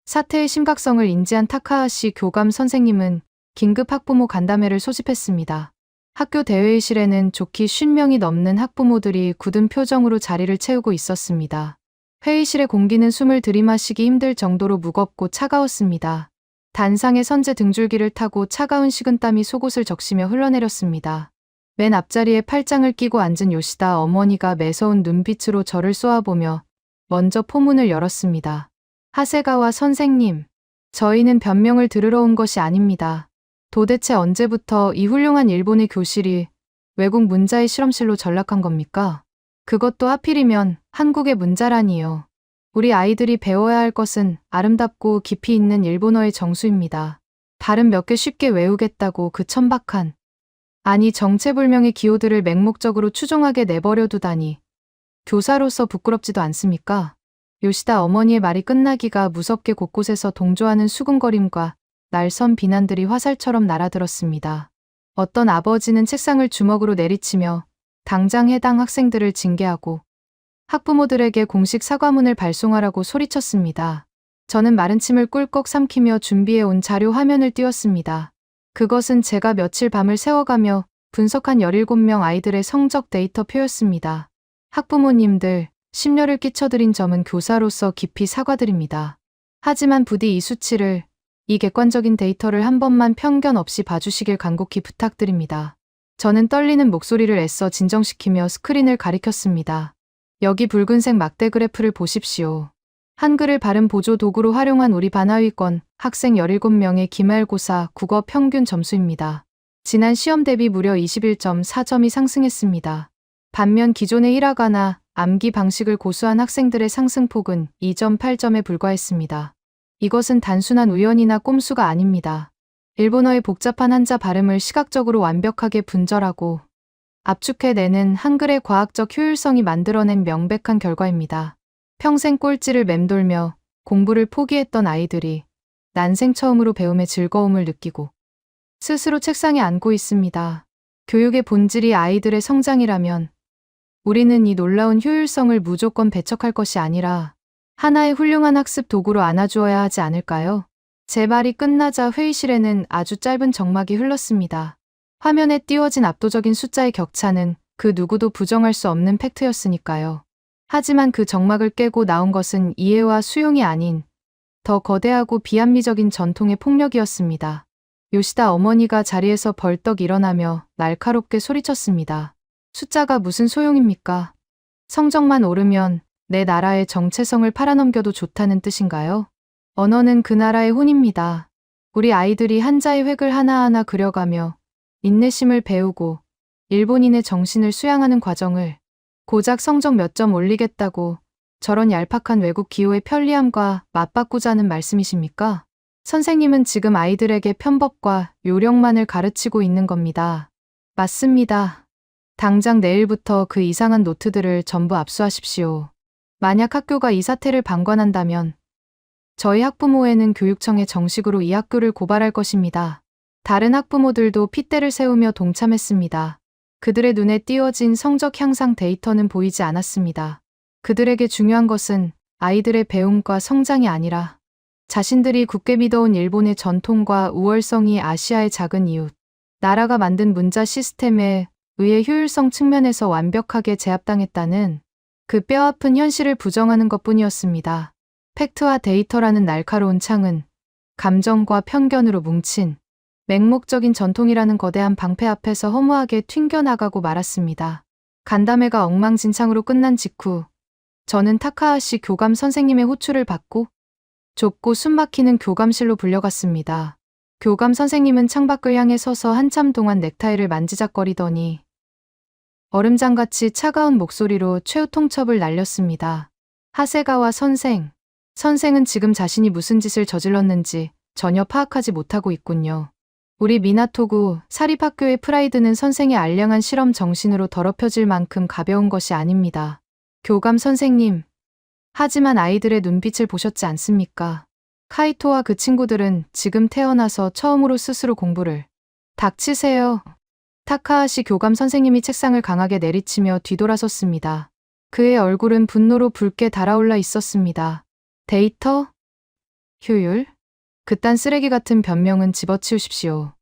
Speaker 2: 사태의 심각성을 인지한 타카하시 교감 선생님은 긴급 학부모 간담회를 소집했습니다. 학교 대회의실에는 좋기 50명이 넘는 학부모들이 굳은 표정으로 자리를 채우고 있었습니다. 회의실의 공기는 숨을 들이마시기 힘들 정도로 무겁고 차가웠습니다. 단상의 선제 등줄기를 타고 차가운 식은땀이 속옷을 적시며 흘러내렸습니다. 맨 앞자리에 팔짱을 끼고 앉은 요시다 어머니가 매서운 눈빛으로 저를 쏘아보며 먼저 포문을 열었습니다. 하세가와 선생님, 저희는 변명을 들으러 온 것이 아닙니다. 도대체 언제부터 이 훌륭한 일본의 교실이 외국 문자의 실험실로 전락한 겁니까? 그것도 하필이면 한국의 문자라니요. 우리 아이들이 배워야 할 것은 아름답고 깊이 있는 일본어의 정수입니다. 발음 몇 개 쉽게 외우겠다고 그 천박한, 아니 정체불명의 기호들을 맹목적으로 추종하게 내버려 두다니. 교사로서 부끄럽지도 않습니까? 요시다 어머니의 말이 끝나기가 무섭게 곳곳에서 동조하는 수군거림과 날선 비난들이 화살처럼 날아들었습니다. 어떤 아버지는 책상을 주먹으로 내리치며 당장 해당 학생들을 징계하고 학부모들에게 공식 사과문을 발송하라고 소리쳤습니다. 저는 마른 침을 꿀꺽 삼키며 준비해온 자료 화면을 띄웠습니다. 그것은 제가 며칠 밤을 새워가며 분석한 17명 아이들의 성적 데이터표였습니다. 학부모님들, 심려를 끼쳐드린 점은 교사로서 깊이 사과드립니다. 하지만 부디 이 수치를, 이 객관적인 데이터를 한 번만 편견 없이 봐주시길 간곡히 부탁드립니다. 저는 떨리는 목소리를 애써 진정시키며 스크린을 가리켰습니다. 여기 붉은색 막대 그래프를 보십시오. 한글을 발음 보조 도구로 활용한 우리 반하위권 학생 17명의 기말고사 국어 평균 점수입니다. 지난 시험 대비 무려 21.4점이 상승했습니다. 반면 기존의 히라가나, 암기 방식을 고수한 학생들의 상승폭은 2.8점에 불과했습니다. 이것은 단순한 우연이나 꼼수가 아닙니다. 일본어의 복잡한 한자 발음을 시각적으로 완벽하게 분절하고 압축해내는 한글의 과학적 효율성이 만들어낸 명백한 결과입니다. 평생 꼴찌를 맴돌며 공부를 포기했던 아이들이 난생 처음으로 배움의 즐거움을 느끼고 스스로 책상에 앉고 있습니다. 교육의 본질이 아이들의 성장이라면 우리는 이 놀라운 효율성을 무조건 배척할 것이 아니라 하나의 훌륭한 학습 도구로 안아주어야 하지 않을까요? 제 말이 끝나자 회의실에는 아주 짧은 정막이 흘렀습니다. 화면에 띄워진 압도적인 숫자의 격차는 그 누구도 부정할 수 없는 팩트였으니까요. 하지만 그 정막을 깨고 나온 것은 이해와 수용이 아닌 더 거대하고 비합리적인 전통의 폭력이었습니다. 요시다 어머니가 자리에서 벌떡 일어나며 날카롭게 소리쳤습니다. 숫자가 무슨 소용입니까? 성적만 오르면 내 나라의 정체성을 팔아넘겨도 좋다는 뜻인가요? 언어는 그 나라의 혼입니다. 우리 아이들이 한자의 획을 하나하나 그려가며 인내심을 배우고 일본인의 정신을 수양하는 과정을 고작 성적 몇 점 올리겠다고 저런 얄팍한 외국 기호의 편리함과 맞바꾸자는 말씀이십니까? 선생님은 지금 아이들에게 편법과 요령만을 가르치고 있는 겁니다. 맞습니다. 당장 내일부터 그 이상한 노트들을 전부 압수하십시오. 만약 학교가 이 사태를 방관한다면 저희 학부모회는 교육청에 정식으로 이 학교를 고발할 것입니다. 다른 학부모들도 핏대를 세우며 동참했습니다. 그들의 눈에 띄어진 성적 향상 데이터는 보이지 않았습니다. 그들에게 중요한 것은 아이들의 배움과 성장이 아니라 자신들이 굳게 믿어온 일본의 전통과 우월성이 아시아의 작은 이웃, 나라가 만든 문자 시스템에 의해 효율성 측면에서 완벽하게 제압당했다는 그 뼈아픈 현실을 부정하는 것뿐이었습니다. 팩트와 데이터라는 날카로운 창은 감정과 편견으로 뭉친 맹목적인 전통이라는 거대한 방패 앞에서 허무하게 튕겨나가고 말았습니다. 간담회가 엉망진창으로 끝난 직후 저는 타카하시 교감 선생님의 호출을 받고 좁고 숨막히는 교감실로 불려갔습니다. 교감 선생님은 창밖을 향해 서서 한참 동안 넥타이를 만지작거리더니 얼음장같이 차가운 목소리로 최후 통첩을 날렸습니다. 하세가와 선생은 지금 자신이 무슨 짓을 저질렀는지 전혀 파악하지 못하고 있군요. 우리 미나토구 사립학교의 프라이드는 선생의 알량한 실험 정신으로 더럽혀질 만큼 가벼운 것이 아닙니다. 교감 선생님, 하지만 아이들의 눈빛을 보셨지 않습니까? 카이토와 그 친구들은 지금 태어나서 처음으로 스스로 공부를. 닥치세요. 타카하시 교감 선생님이 책상을 강하게 내리치며 뒤돌아섰습니다. 그의 얼굴은 분노로 붉게 달아올라 있었습니다. 데이터? 효율? 그딴 쓰레기 같은 변명은 집어치우십시오.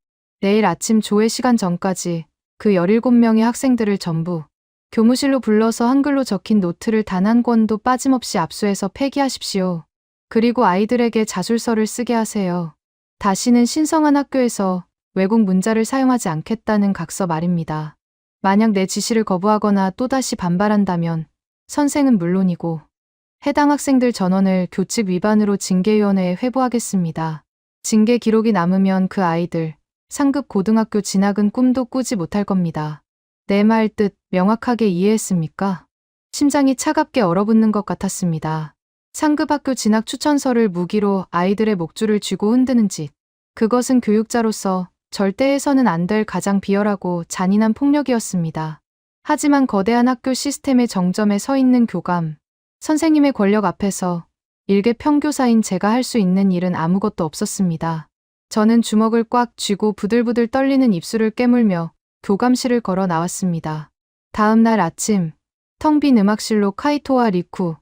Speaker 2: 내일 아침 조회 시간 전까지 그 17명의 학생들을 전부 교무실로 불러서 한글로 적힌 노트를 단 한 권도 빠짐없이 압수해서 폐기하십시오. 그리고 아이들에게 자술서를 쓰게 하세요. 다시는 신성한 학교에서 외국 문자를 사용하지 않겠다는 각서 말입니다. 만약 내 지시를 거부하거나 또다시 반발한다면 선생은 물론이고 해당 학생들 전원을 교칙 위반으로 징계위원회에 회부하겠습니다. 징계 기록이 남으면 그 아이들 상급 고등학교 진학은 꿈도 꾸지 못할 겁니다. 내 말 뜻 명확하게 이해했습니까? 심장이 차갑게 얼어붙는 것 같았습니다. 상급 학교 진학 추천서를 무기로 아이들의 목줄을 쥐고 흔드는 짓. 그것은 교육자로서 절대 해서는 안 될 가장 비열하고 잔인한 폭력이었습니다. 하지만 거대한 학교 시스템의 정점에 서 있는 교감, 선생님의 권력 앞에서 일개 평교사인 제가 할 수 있는 일은 아무것도 없었습니다. 저는 주먹을 꽉 쥐고 부들부들 떨리는 입술을 깨물며 교감실을 걸어 나왔습니다. 다음 날 아침, 텅 빈 음악실로 카이토와 리쿠,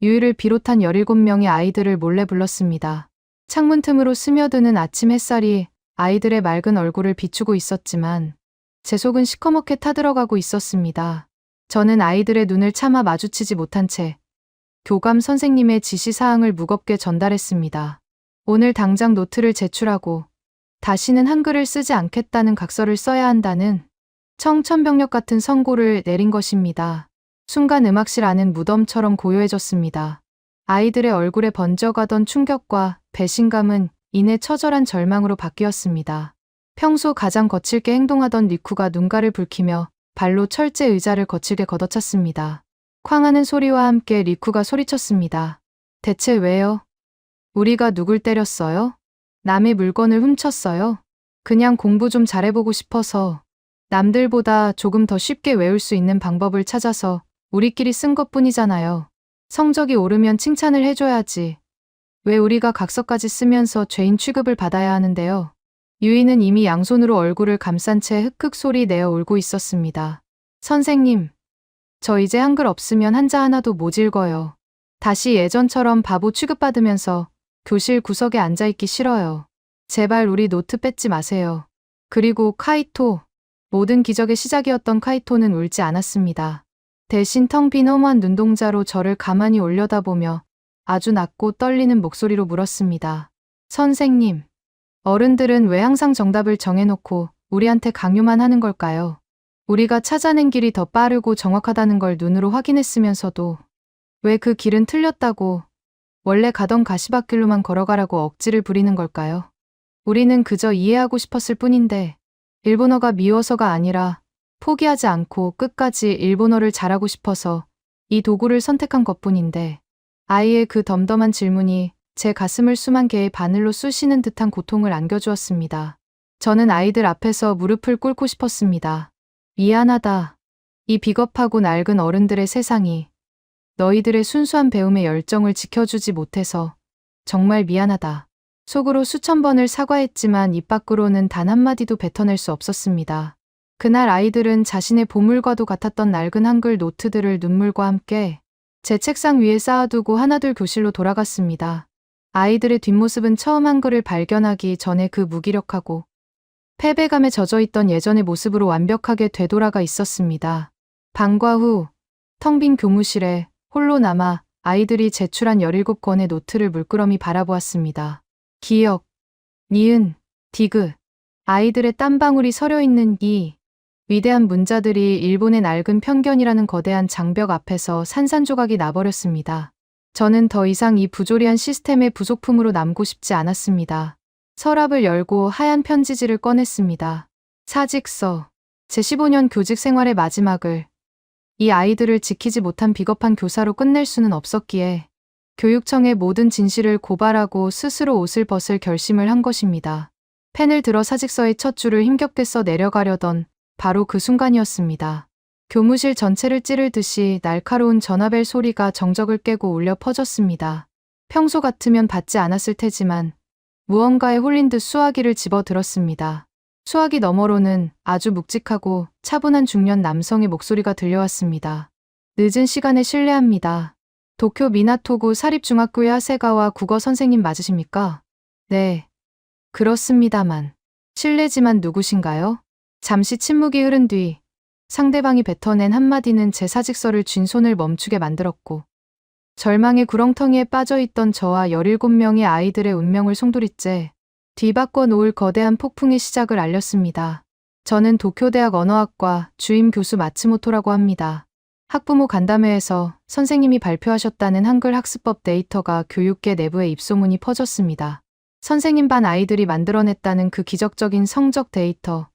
Speaker 2: 유이를 비롯한 17명의 아이들을 몰래 불렀습니다. 창문 틈으로 스며드는 아침 햇살이 아이들의 맑은 얼굴을 비추고 있었지만 제 속은 시커멓게 타들어가고 있었습니다. 저는 아이들의 눈을 차마 마주치지 못한 채 교감 선생님의 지시사항을 무겁게 전달했습니다. 오늘 당장 노트를 제출하고 다시는 한글을 쓰지 않겠다는 각서를 써야 한다는 청천벽력 같은 선고를 내린 것입니다. 순간 음악실 안은 무덤처럼 고요해졌습니다. 아이들의 얼굴에 번져가던 충격과 배신감은 이내 처절한 절망으로 바뀌었습니다. 평소 가장 거칠게 행동하던 리쿠가 눈가를 붉히며 발로 철제 의자를 거칠게 걷어찼습니다. 쾅하는 소리와 함께 리쿠가 소리쳤습니다. 대체 왜요? 우리가 누굴 때렸어요? 남의 물건을 훔쳤어요? 그냥 공부 좀 잘해보고 싶어서 남들보다 조금 더 쉽게 외울 수 있는 방법을 찾아서 우리끼리 쓴 것뿐이잖아요. 성적이 오르면 칭찬을 해줘야지. 왜 우리가 각서까지 쓰면서 죄인 취급을 받아야 하는데요? 유이는 이미 양손으로 얼굴을 감싼 채 흑흑 소리 내어 울고 있었습니다. 선생님, 저 이제 한글 없으면 한자 하나도 못 읽어요. 다시 예전처럼 바보 취급받으면서 교실 구석에 앉아있기 싫어요. 제발 우리 노트 뺏지 마세요. 그리고 카이토. 모든 기적의 시작이었던 카이토는 울지 않았습니다. 대신 텅 빈 험한 눈동자로 저를 가만히 올려다보며 아주 낮고 떨리는 목소리로 물었습니다. 선생님, 어른들은 왜 항상 정답을 정해놓고 우리한테 강요만 하는 걸까요? 우리가 찾아낸 길이 더 빠르고 정확하다는 걸 눈으로 확인했으면서도 왜 그 길은 틀렸다고 원래 가던 가시밭길로만 걸어가라고 억지를 부리는 걸까요? 우리는 그저 이해하고 싶었을 뿐인데 일본어가 미워서가 아니라 포기하지 않고 끝까지 일본어를 잘하고 싶어서 이 도구를 선택한 것뿐인데 아이의 그 덤덤한 질문이 제 가슴을 수만 개의 바늘로 쑤시는 듯한 고통을 안겨주었습니다. 저는 아이들 앞에서 무릎을 꿇고 싶었습니다. 미안하다. 이 비겁하고 낡은 어른들의 세상이 너희들의 순수한 배움의 열정을 지켜주지 못해서 정말 미안하다. 속으로 수천 번을 사과했지만 입 밖으로는 단 한마디도 뱉어낼 수 없었습니다. 그날 아이들은 자신의 보물과도 같았던 낡은 한글 노트들을 눈물과 함께 제 책상 위에 쌓아두고 하나둘 교실로 돌아갔습니다. 아이들의 뒷모습은 처음 한글을 발견하기 전에 그 무기력하고 패배감에 젖어있던 예전의 모습으로 완벽하게 되돌아가 있었습니다. 방과 후 텅 빈 교무실에 홀로 남아 아이들이 제출한 17권의 노트를 물끄러미 바라보았습니다. 기역, 니은, 디귿. 아이들의 땀방울이 서려있는 이 위대한 문자들이 일본의 낡은 편견이라는 거대한 장벽 앞에서 산산조각이 나버렸습니다. 저는 더 이상 이 부조리한 시스템의 부속품으로 남고 싶지 않았습니다. 서랍을 열고 하얀 편지지를 꺼냈습니다. 사직서. 제 15년 교직 생활의 마지막을 이 아이들을 지키지 못한 비겁한 교사로 끝낼 수는 없었기에 교육청의 모든 진실을 고발하고 스스로 옷을 벗을 결심을 한 것입니다. 펜을 들어 사직서의 첫 줄을 힘겹게 써 내려가려던 바로 그 순간이었습니다. 교무실 전체를 찌를 듯이 날카로운 전화벨 소리가 정적을 깨고 울려 퍼졌습니다. 평소 같으면 받지 않았을 테지만 무언가에 홀린 듯 수화기를 집어들었습니다. 수화기 너머로는 아주 묵직하고 차분한 중년 남성의 목소리가 들려왔습니다. 늦은 시간에 실례합니다. 도쿄 미나토구 사립중학교의 하세가와 국어 선생님 맞으십니까? 네. 그렇습니다만. 실례지만 누구신가요? 잠시 침묵이 흐른 뒤 상대방이 뱉어낸 한마디는 제 사직서를 쥔 손을 멈추게 만들었고, 절망의 구렁텅이에 빠져있던 저와 17명의 아이들의 운명을 송두리째 뒤바꿔 놓을 거대한 폭풍의 시작을 알렸습니다. 저는 도쿄대학 언어학과 주임 교수 마츠모토라고 합니다. 학부모 간담회에서 선생님이 발표하셨다는 한글 학습법 데이터가 교육계 내부에 입소문이 퍼졌습니다. 선생님 반 아이들이 만들어냈다는 그 기적적인 성적 데이터.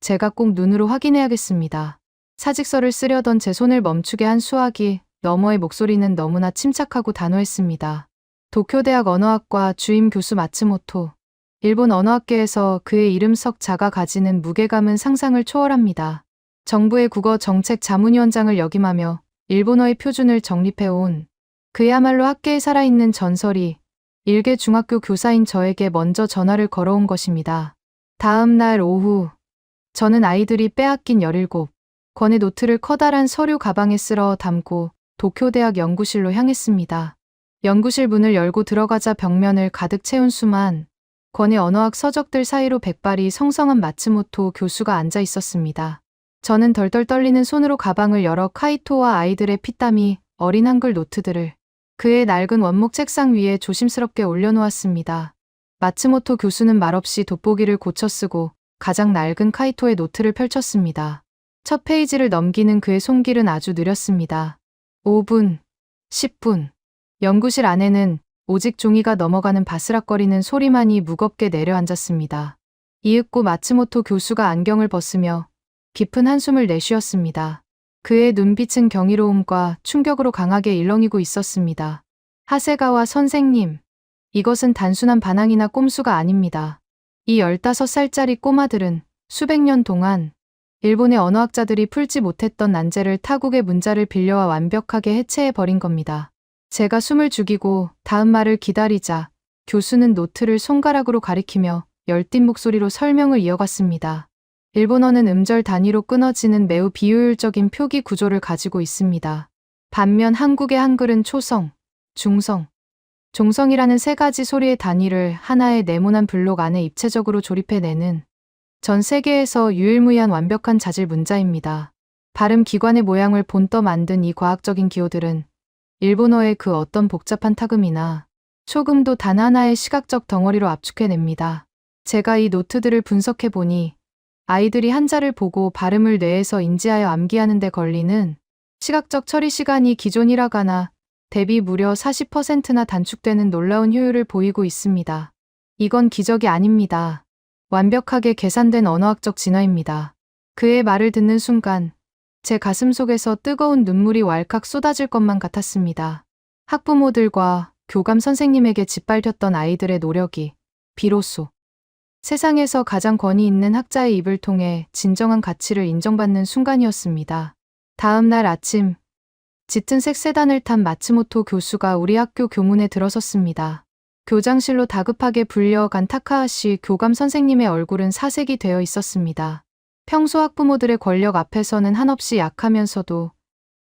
Speaker 2: 제가 꼭 눈으로 확인해야겠습니다. 사직서를 쓰려던 제 손을 멈추게 한 수화기 너머의 목소리는 너무나 침착하고 단호했습니다. 도쿄대학 언어학과 주임 교수 마츠모토. 일본 언어학계에서 그의 이름 석 자가 가지는 무게감은 상상을 초월합니다. 정부의 국어 정책 자문위원장을 역임하며 일본어의 표준을 정립해온 그야말로 학계에 살아있는 전설이 일개 중학교 교사인 저에게 먼저 전화를 걸어온 것입니다. 다음 날 오후, 저는 아이들이 빼앗긴 17권의 노트를 커다란 서류 가방에 쓸어 담고 도쿄대학 연구실로 향했습니다. 연구실 문을 열고 들어가자 벽면을 가득 채운 수만 권의 언어학 서적들 사이로 백발이 성성한 마츠모토 교수가 앉아 있었습니다. 저는 덜덜 떨리는 손으로 가방을 열어 카이토와 아이들의 피땀이 어린 한글 노트들을 그의 낡은 원목 책상 위에 조심스럽게 올려놓았습니다. 마츠모토 교수는 말없이 돋보기를 고쳐 쓰고 가장 낡은 카이토의 노트를 펼쳤습니다. 첫 페이지를 넘기는 그의 손길은 아주 느렸습니다. 5분, 10분. 연구실 안에는 오직 종이가 넘어가는 바스락거리는 소리만이 무겁게 내려앉았습니다. 이윽고 마츠모토 교수가 안경을 벗으며 깊은 한숨을 내쉬었습니다. 그의 눈빛은 경이로움과 충격으로 강하게 일렁이고 있었습니다. 하세가와 선생님, 이것은 단순한 반항이나 꼼수가 아닙니다. 이 15살짜리 꼬마들은 수백 년 동안 일본의 언어학자들이 풀지 못했던 난제를 타국의 문자를 빌려와 완벽하게 해체해버린 겁니다. 제가 숨을 죽이고 다음 말을 기다리자 교수는 노트를 손가락으로 가리키며 열띤 목소리로 설명을 이어갔습니다. 일본어는 음절 단위로 끊어지는 매우 비효율적인 표기 구조를 가지고 있습니다. 반면 한국의 한글은 초성, 중성, 종성이라는 세 가지 소리의 단위를 하나의 네모난 블록 안에 입체적으로 조립해내는 전 세계에서 유일무이한 완벽한 자질 문자입니다. 발음 기관의 모양을 본떠 만든 이 과학적인 기호들은 일본어의 그 어떤 복잡한 타금이나 초금도 단 하나의 시각적 덩어리로 압축해냅니다. 제가 이 노트들을 분석해보니 아이들이 한자를 보고 발음을 뇌에서 인지하여 암기하는 데 걸리는 시각적 처리 시간이 기존 히라가나 대비 무려 40%나 단축되는 놀라운 효율을 보이고 있습니다. 이건 기적이 아닙니다. 완벽하게 계산된 언어학적 진화입니다. 그의 말을 듣는 순간 제 가슴 속에서 뜨거운 눈물이 왈칵 쏟아질 것만 같았습니다. 학부모들과 교감 선생님에게 짓밟혔던 아이들의 노력이 비로소 세상에서 가장 권위 있는 학자의 입을 통해 진정한 가치를 인정받는 순간이었습니다. 다음 날 아침, 짙은색 세단을 탄 마츠모토 교수가 우리 학교 교문에 들어섰습니다. 교장실로 다급하게 불려간 타카하시 교감 선생님의 얼굴은 사색이 되어 있었습니다. 평소 학부모들의 권력 앞에서는 한없이 약하면서도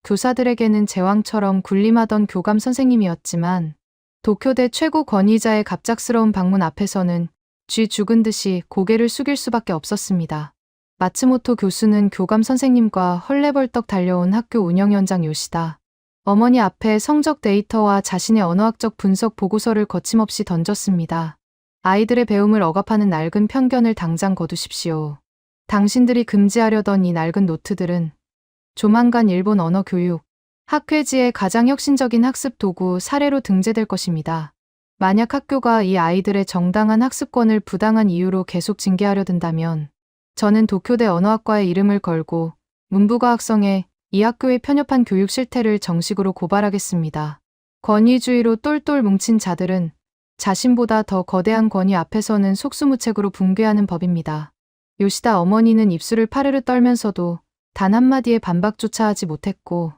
Speaker 2: 교사들에게는 제왕처럼 군림하던 교감 선생님이었지만 도쿄대 최고 권위자의 갑작스러운 방문 앞에서는 쥐 죽은 듯이 고개를 숙일 수밖에 없었습니다. 마츠모토 교수는 교감 선생님과 헐레벌떡 달려온 학교 운영위원장 요시다 어머니 앞에 성적 데이터와 자신의 언어학적 분석 보고서를 거침없이 던졌습니다. 아이들의 배움을 억압하는 낡은 편견을 당장 거두십시오. 당신들이 금지하려던 이 낡은 노트들은 조만간 일본 언어 교육, 학회지의 가장 혁신적인 학습 도구 사례로 등재될 것입니다. 만약 학교가 이 아이들의 정당한 학습권을 부당한 이유로 계속 징계하려 든다면 저는 도쿄대 언어학과의 이름을 걸고 문부과학성에 이 학교의 편협한 교육 실태를 정식으로 고발하겠습니다. 권위주의로 똘똘 뭉친 자들은 자신보다 더 거대한 권위 앞에서는 속수무책으로 붕괴하는 법입니다. 요시다 어머니는 입술을 파르르 떨면서도 단 한마디의 반박조차 하지 못했고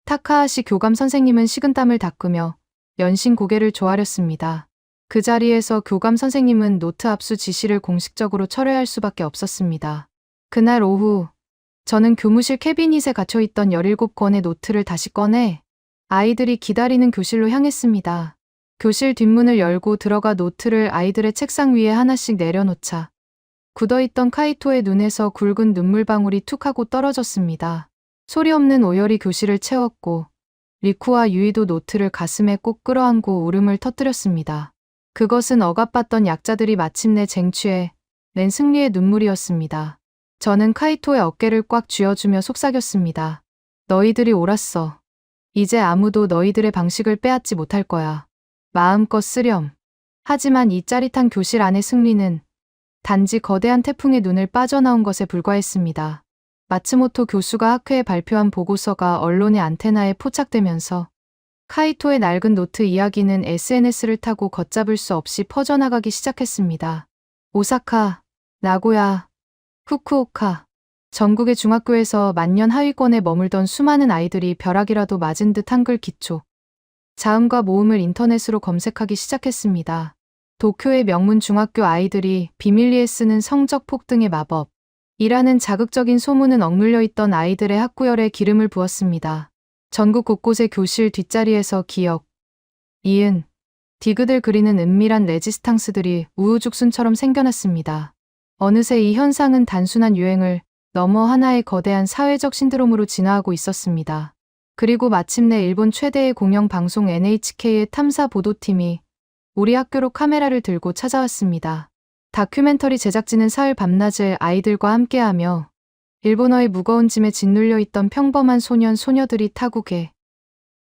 Speaker 2: 타카하시 교감 선생님은 식은땀을 닦으며 연신 고개를 조아렸습니다. 그 자리에서 교감 선생님은 노트 압수 지시를 공식적으로 철회할 수밖에 없었습니다. 그날 오후 저는 교무실 캐비닛에 갇혀있던 17권의 노트를 다시 꺼내 아이들이 기다리는 교실로 향했습니다. 교실 뒷문을 열고 들어가 노트를 아이들의 책상 위에 하나씩 내려놓자 굳어있던 카이토의 눈에서 굵은 눈물방울이 툭 하고 떨어졌습니다. 소리 없는 오열이 교실을 채웠고 리쿠와 유이도 노트를 가슴에 꼭 끌어안고 울음을 터뜨렸습니다. 그것은 억압받던 약자들이 마침내 쟁취해 낸 승리의 눈물이었습니다. 저는 카이토의 어깨를 꽉 쥐어주며 속삭였습니다. 너희들이 옳았어. 이제 아무도 너희들의 방식을 빼앗지 못할 거야. 마음껏 쓰렴. 하지만 이 짜릿한 교실 안의 승리는 단지 거대한 태풍의 눈을 빠져나온 것에 불과했습니다. 마츠모토 교수가 학회에 발표한 보고서가 언론의 안테나에 포착되면서 카이토의 낡은 노트 이야기는 SNS를 타고 걷잡을 수 없이 퍼져나가기 시작했습니다. 오사카, 나고야, 후쿠오카, 전국의 중학교에서 만년 하위권에 머물던 수많은 아이들이 벼락이라도 맞은 듯 한글 기초, 자음과 모음을 인터넷으로 검색하기 시작했습니다. 도쿄의 명문 중학교 아이들이 비밀리에 쓰는 성적 폭등의 마법, 이라는 자극적인 소문은 억눌려 있던 아이들의 학구열에 기름을 부었습니다. 전국 곳곳의 교실 뒷자리에서 기역, 이은, 디귿을 그리는 은밀한 레지스탕스들이 우후죽순처럼 생겨났습니다. 어느새 이 현상은 단순한 유행을 넘어 하나의 거대한 사회적 신드롬으로 진화하고 있었습니다. 그리고 마침내 일본 최대의 공영방송 NHK의 탐사 보도팀이 우리 학교로 카메라를 들고 찾아왔습니다. 다큐멘터리 제작진은 사흘 밤낮을 아이들과 함께하며 일본어의 무거운 짐에 짓눌려 있던 평범한 소년, 소녀들이 타국에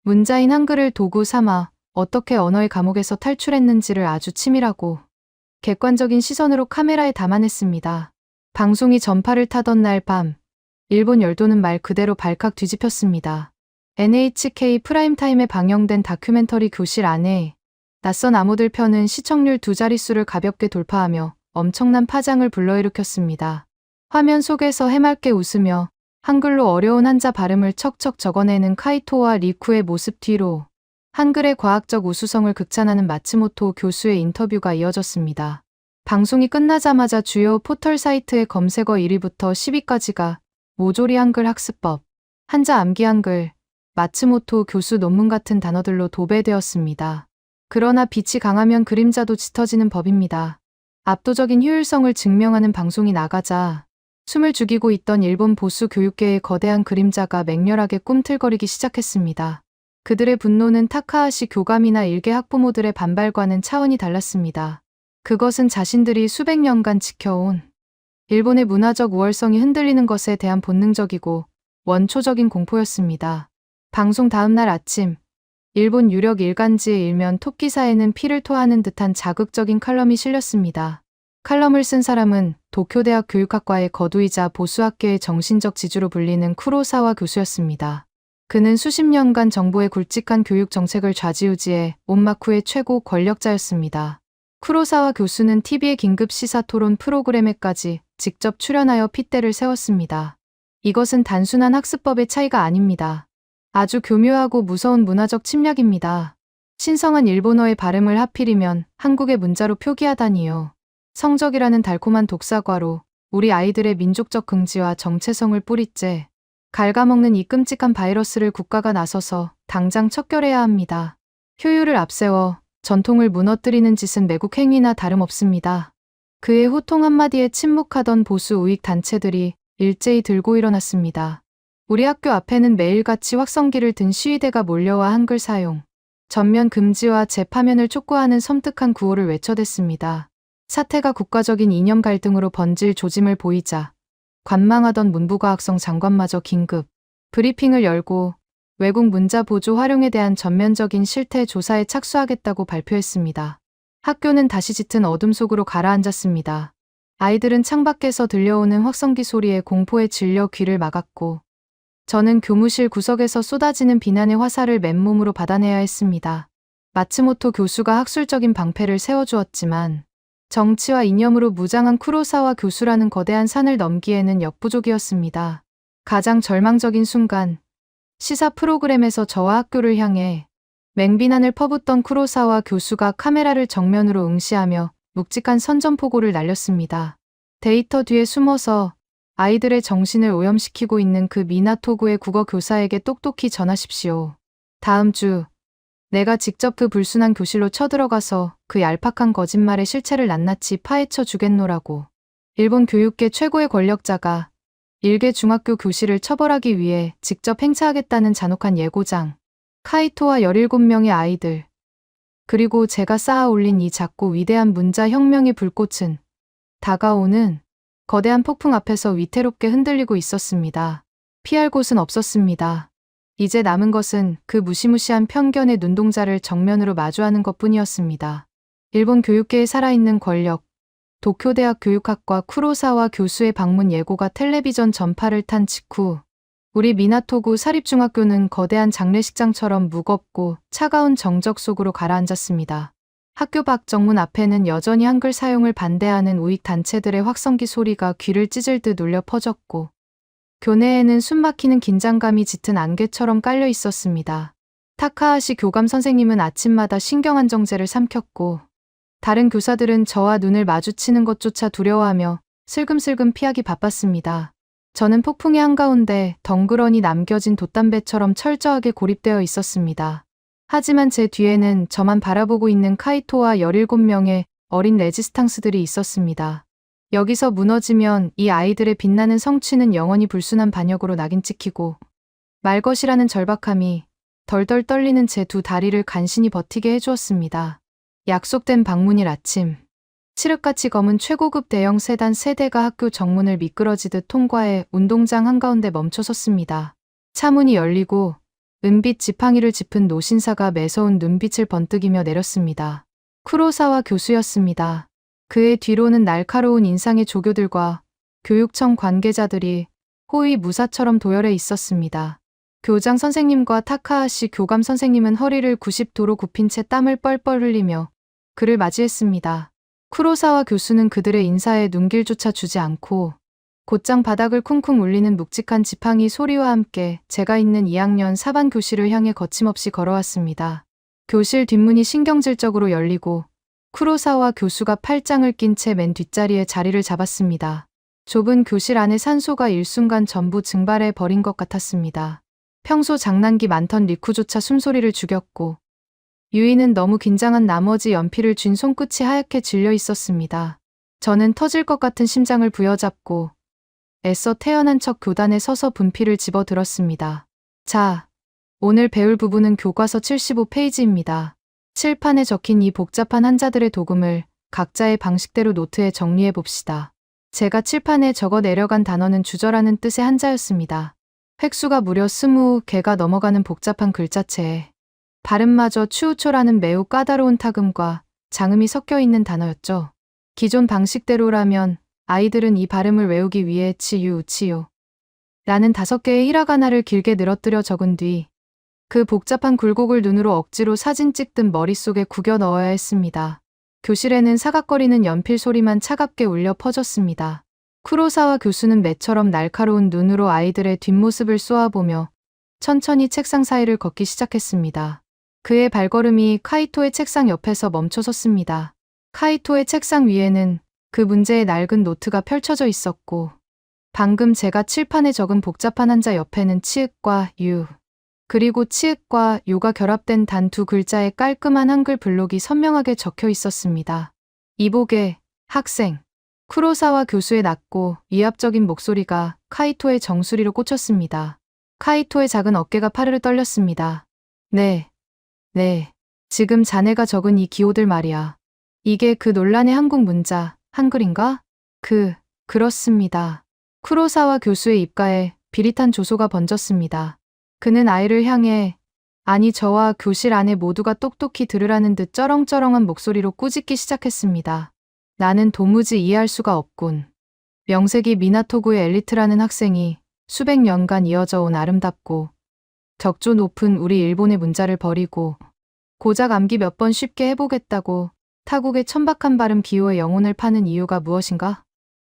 Speaker 2: 문자인 한글을 도구 삼아 어떻게 언어의 감옥에서 탈출했는지를 아주 치밀하고 객관적인 시선으로 카메라에 담아냈습니다. 방송이 전파를 타던 날 밤, 일본 열도는 말 그대로 발칵 뒤집혔습니다. NHK 프라임타임에 방영된 다큐멘터리 교실 안에 낯선 암호들 편은 시청률 2자릿수를 가볍게 돌파하며 엄청난 파장을 불러일으켰습니다. 화면 속에서 해맑게 웃으며 한글로 어려운 한자 발음을 척척 적어내는 카이토와 리쿠의 모습 뒤로 한글의 과학적 우수성을 극찬하는 마츠모토 교수의 인터뷰가 이어졌습니다. 방송이 끝나자마자 주요 포털 사이트의 검색어 1위부터 10위까지가 모조리 한글 학습법, 한자 암기 한글, 마츠모토 교수 논문 같은 단어들로 도배되었습니다. 그러나 빛이 강하면 그림자도 짙어지는 법입니다. 압도적인 효율성을 증명하는 방송이 나가자 숨을 죽이고 있던 일본 보수 교육계의 거대한 그림자가 맹렬하게 꿈틀거리기 시작했습니다. 그들의 분노는 타카하시 교감이나 일개 학부모들의 반발과는 차원이 달랐습니다. 그것은 자신들이 수백 년간 지켜온 일본의 문화적 우월성이 흔들리는 것에 대한 본능적이고 원초적인 공포였습니다. 방송 다음 날 아침, 일본 유력 일간지의 일면 톱기사에는 피를 토하는 듯한 자극적인 칼럼이 실렸습니다. 칼럼을 쓴 사람은 도쿄대학 교육학과의 거두이자 보수학계의 정신적 지주로 불리는 쿠로사와 교수였습니다. 그는 수십 년간 정부의 굵직한 교육 정책을 좌지우지해 온마쿠의 최고 권력자였습니다. 쿠로사와 교수는 TV의 긴급 시사 토론 프로그램에까지 직접 출연하여 핏대를 세웠습니다. 이것은 단순한 학습법의 차이가 아닙니다. 아주 교묘하고 무서운 문화적 침략입니다. 신성한 일본어의 발음을 하필이면 한국의 문자로 표기하다니요. 성적이라는 달콤한 독사과로 우리 아이들의 민족적 긍지와 정체성을 뿌리째 갉아먹는 이 끔찍한 바이러스를 국가가 나서서 당장 척결해야 합니다. 효율을 앞세워 전통을 무너뜨리는 짓은 매국 행위나 다름없습니다. 그의 호통 한마디에 침묵하던 보수 우익 단체들이 일제히 들고 일어났습니다. 우리 학교 앞에는 매일같이 확성기를 든 시위대가 몰려와 한글 사용, 전면 금지와 재파면을 촉구하는 섬뜩한 구호를 외쳐댔습니다. 사태가 국가적인 이념 갈등으로 번질 조짐을 보이자 관망하던 문부과학성 장관마저 긴급 브리핑을 열고 외국 문자 보조 활용에 대한 전면적인 실태 조사에 착수하겠다고 발표했습니다. 학교는 다시 짙은 어둠 속으로 가라앉았습니다. 아이들은 창밖에서 들려오는 확성기 소리에 공포에 질려 귀를 막았고 저는 교무실 구석에서 쏟아지는 비난의 화살을 맨몸으로 받아내야 했습니다. 마츠모토 교수가 학술적인 방패를 세워주었지만 정치와 이념으로 무장한 쿠로사와 교수라는 거대한 산을 넘기에는 역부족이었습니다. 가장 절망적인 순간, 시사 프로그램에서 저와 학교를 향해 맹비난을 퍼붓던 쿠로사와 교수가 카메라를 정면으로 응시하며 묵직한 선전포고를 날렸습니다. 데이터 뒤에 숨어서 아이들의 정신을 오염시키고 있는 그 미나토구의 국어 교사에게 똑똑히 전하십시오. 다음 주 내가 직접 그 불순한 교실로 쳐들어가서 그 얄팍한 거짓말의 실체를 낱낱이 파헤쳐 주겠노라고. 일본 교육계 최고의 권력자가 일개 중학교 교실을 처벌하기 위해 직접 행차하겠다는 잔혹한 예고장. 카이토와 17명의 아이들. 그리고 제가 쌓아 올린 이 작고 위대한 문자 혁명의 불꽃은 다가오는 거대한 폭풍 앞에서 위태롭게 흔들리고 있었습니다. 피할 곳은 없었습니다. 이제 남은 것은 그 무시무시한 편견의 눈동자를 정면으로 마주하는 것뿐이었습니다. 일본 교육계의 살아있는 권력, 도쿄대학 교육학과 쿠로사와 교수의 방문 예고가 텔레비전 전파를 탄 직후 우리 미나토구 사립중학교는 거대한 장례식장처럼 무겁고 차가운 정적 속으로 가라앉았습니다. 학교 밖 정문 앞에는 여전히 한글 사용을 반대하는 우익 단체들의 확성기 소리가 귀를 찢을 듯 울려 퍼졌고 교내에는 숨막히는 긴장감이 짙은 안개처럼 깔려 있었습니다. 타카하시 교감 선생님은 아침마다 신경안정제를 삼켰고 다른 교사들은 저와 눈을 마주치는 것조차 두려워하며 슬금슬금 피하기 바빴습니다. 저는 폭풍의 한가운데 덩그러니 남겨진 돛담배처럼 철저하게 고립되어 있었습니다. 하지만 제 뒤에는 저만 바라보고 있는 카이토와 17명의 어린 레지스탕스들이 있었습니다. 여기서 무너지면 이 아이들의 빛나는 성취는 영원히 불순한 반역으로 낙인 찍히고 말것이라는 절박함이 덜덜 떨리는 제 두 다리를 간신히 버티게 해주었습니다. 약속된 방문일 아침. 칠흑같이 검은 최고급 대형 세단 3대가 학교 정문을 미끄러지듯 통과해 운동장 한가운데 멈춰섰습니다. 차문이 열리고 은빛 지팡이를 짚은 노신사가 매서운 눈빛을 번뜩이며 내렸습니다. 쿠로사와 교수였습니다. 그의 뒤로는 날카로운 인상의 조교들과 교육청 관계자들이 호위 무사처럼 도열해 있었습니다. 교장 선생님과 타카하시 교감 선생님은 허리를 90도로 굽힌 채 땀을 뻘뻘 흘리며 그를 맞이했습니다. 쿠로사와 교수는 그들의 인사에 눈길조차 주지 않고 곧장 바닥을 쿵쿵 울리는 묵직한 지팡이 소리와 함께 제가 있는 2학년 4반 교실을 향해 거침없이 걸어왔습니다. 교실 뒷문이 신경질적으로 열리고 쿠로사와 교수가 팔짱을 낀 채 맨 뒷자리에 자리를 잡았습니다. 좁은 교실 안에 산소가 일순간 전부 증발해 버린 것 같았습니다. 평소 장난기 많던 리쿠조차 숨소리를 죽였고 유이는 너무 긴장한 나머지 연필을 쥔 손끝이 하얗게 질려 있었습니다. 저는 터질 것 같은 심장을 부여잡고 애써 태연한 척 교단에 서서 분필을 집어들었습니다. 자, 오늘 배울 부분은 교과서 75페이지입니다. 칠판에 적힌 이 복잡한 한자들의 도금을 각자의 방식대로 노트에 정리해 봅시다. 제가 칠판에 적어 내려간 단어는 주저라는 뜻의 한자였습니다. 획수가 무려 20개가 넘어가는 복잡한 글자체에 발음마저 추우초라는 매우 까다로운 타금과 장음이 섞여 있는 단어였죠. 기존 방식대로라면 아이들은 이 발음을 외우기 위해 치유, 치요 라는 5개의 히라가나를 길게 늘어뜨려 적은 뒤 그 복잡한 굴곡을 눈으로 억지로 사진 찍듯 머릿속에 구겨 넣어야 했습니다. 교실에는 사각거리는 연필 소리만 차갑게 울려 퍼졌습니다. 쿠로사와 교수는 매처럼 날카로운 눈으로 아이들의 뒷모습을 쏘아보며 천천히 책상 사이를 걷기 시작했습니다. 그의 발걸음이 카이토의 책상 옆에서 멈춰섰습니다. 카이토의 책상 위에는 그 문제의 낡은 노트가 펼쳐져 있었고 방금 제가 칠판에 적은 복잡한 한자 옆에는 치읓과 유 그리고 치읓과 요가 결합된 단 2글자의 깔끔한 한글 블록이 선명하게 적혀 있었습니다. 이복의 학생. 쿠로사와 교수의 낮고 위압적인 목소리가 카이토의 정수리로 꽂혔습니다. 카이토의 작은 어깨가 파르르 떨렸습니다. 네. 지금 자네가 적은 이 기호들 말이야. 이게 그 논란의 한국 문자, 한글인가? 그렇습니다. 쿠로사와 교수의 입가에 비릿한 조소가 번졌습니다. 그는 아이를 향해 아니 저와 교실 안에 모두가 똑똑히 들으라는 듯 쩌렁쩌렁한 목소리로 꾸짖기 시작했습니다. 나는 도무지 이해할 수가 없군. 명색이 미나토구의 엘리트라는 학생이 수백 년간 이어져 온 아름답고 격조 높은 우리 일본의 문자를 버리고 고작 암기 몇 번 쉽게 해보겠다고 타국의 천박한 발음 기호의 영혼을 파는 이유가 무엇인가?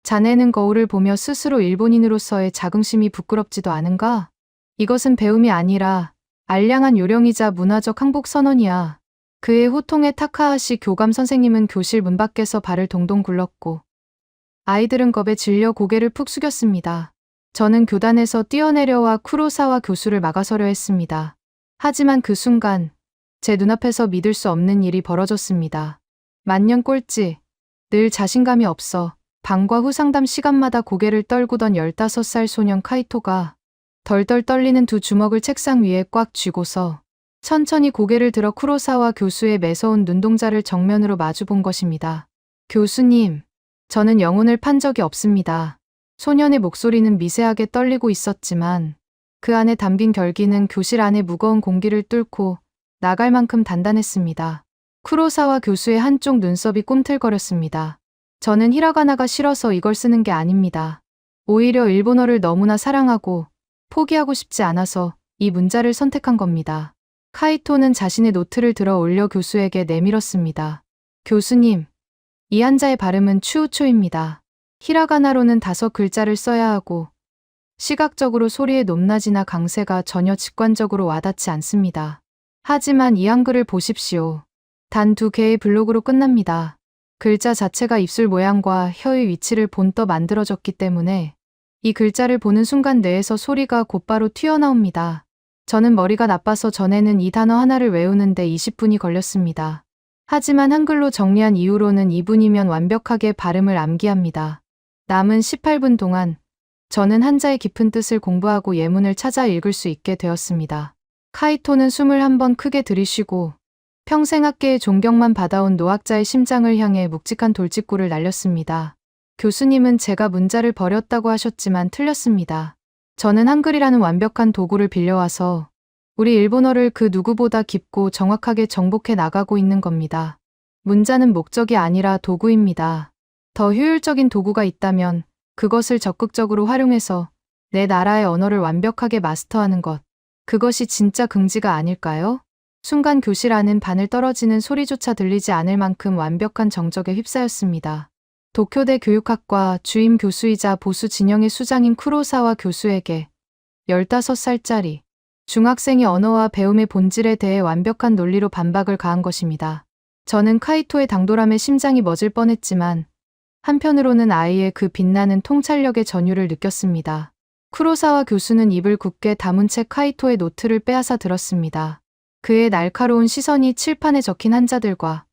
Speaker 2: 자네는 거울을 보며 스스로 일본인으로서의 자긍심이 부끄럽지도 않은가? 이것은 배움이 아니라 알량한 요령이자 문화적 항복 선언이야. 그의 호통에 타카하시 교감 선생님은 교실 문 밖에서 발을 동동 굴렀고 아이들은 겁에 질려 고개를 푹 숙였습니다. 저는 교단에서 뛰어내려와 쿠로사와 교수를 막아서려 했습니다. 하지만 그 순간 제 눈앞에서 믿을 수 없는 일이 벌어졌습니다. 만년 꼴찌, 늘 자신감이 없어 방과 후 상담 시간마다 고개를 떨구던 15살 소년 카이토가 덜덜 떨리는 두 주먹을 책상 위에 꽉 쥐고서 천천히 고개를 들어 쿠로사와 교수의 매서운 눈동자를 정면으로 마주본 것입니다. 교수님, 저는 영혼을 판 적이 없습니다. 소년의 목소리는 미세하게 떨리고 있었지만 그 안에 담긴 결기는 교실 안의 무거운 공기를 뚫고 나갈 만큼 단단했습니다. 쿠로사와 교수의 한쪽 눈썹이 꿈틀거렸습니다. 저는 히라가나가 싫어서 이걸 쓰는 게 아닙니다. 오히려 일본어를 너무나 사랑하고 포기하고 싶지 않아서 이 문자를 선택한 겁니다. 카이토는 자신의 노트를 들어 올려 교수에게 내밀었습니다. 교수님, 이 한자의 발음은 추우초입니다. 히라가나로는 5글자를 써야 하고 시각적으로 소리의 높낮이나 강세가 전혀 직관적으로 와닿지 않습니다. 하지만 이 한글을 보십시오. 단 2개의 블록으로 끝납니다. 글자 자체가 입술 모양과 혀의 위치를 본떠 만들어졌기 때문에 이 글자를 보는 순간 뇌에서 소리가 곧바로 튀어나옵니다. 저는 머리가 나빠서 전에는 이 단어 하나를 외우는데 20분이 걸렸습니다. 하지만 한글로 정리한 이후로는 2분이면 완벽하게 발음을 암기합니다. 남은 18분 동안 저는 한자의 깊은 뜻을 공부하고 예문을 찾아 읽을 수 있게 되었습니다. 카이토는 숨을 한번 크게 들이쉬고 평생 학계의 존경만 받아온 노학자의 심장을 향해 묵직한 돌직구를 날렸습니다. 교수님은 제가 문자를 버렸다고 하셨지만 틀렸습니다. 저는 한글이라는 완벽한 도구를 빌려와서 우리 일본어를 그 누구보다 깊고 정확하게 정복해 나가고 있는 겁니다. 문자는 목적이 아니라 도구입니다. 더 효율적인 도구가 있다면 그것을 적극적으로 활용해서 내 나라의 언어를 완벽하게 마스터하는 것. 그것이 진짜 긍지가 아닐까요? 순간 교실 안은 바늘 떨어지는 소리조차 들리지 않을 만큼 완벽한 정적에 휩싸였습니다. 도쿄대 교육학과 주임 교수이자 보수 진영의 수장인 쿠로사와 교수에게 15살짜리 중학생이 언어와 배움의 본질에 대해 완벽한 논리로 반박을 가한 것입니다. 저는 카이토의 당돌함에 심장이 멎을 뻔했지만 한편으로는 아이의 그 빛나는 통찰력의 전율을 느꼈습니다. 쿠로사와 교수는 입을 굳게 다문 채 카이토의 노트를 빼앗아 들었습니다. 그의 날카로운 시선이 칠판에 적힌 한자들과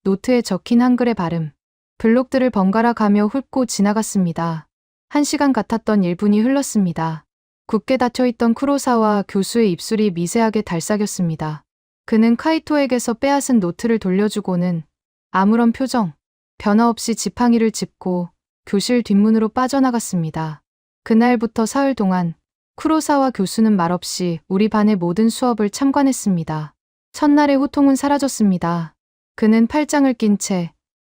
Speaker 2: 노트에 적힌 한글의 발음, 블록들을 번갈아 가며 훑고 지나갔습니다. 1시간 같았던 1분이 흘렀습니다. 굳게 닫혀있던 쿠로사와 교수의 입술이 미세하게 달싹였습니다. 그는 카이토에게서 빼앗은 노트를 돌려주고는 아무런 표정, 변화 없이 지팡이를 짚고 교실 뒷문으로 빠져나갔습니다. 그날부터 사흘 동안 쿠로사와 교수는 말없이 우리 반의 모든 수업을 참관했습니다. 첫날의 호통은 사라졌습니다. 그는 팔짱을 낀 채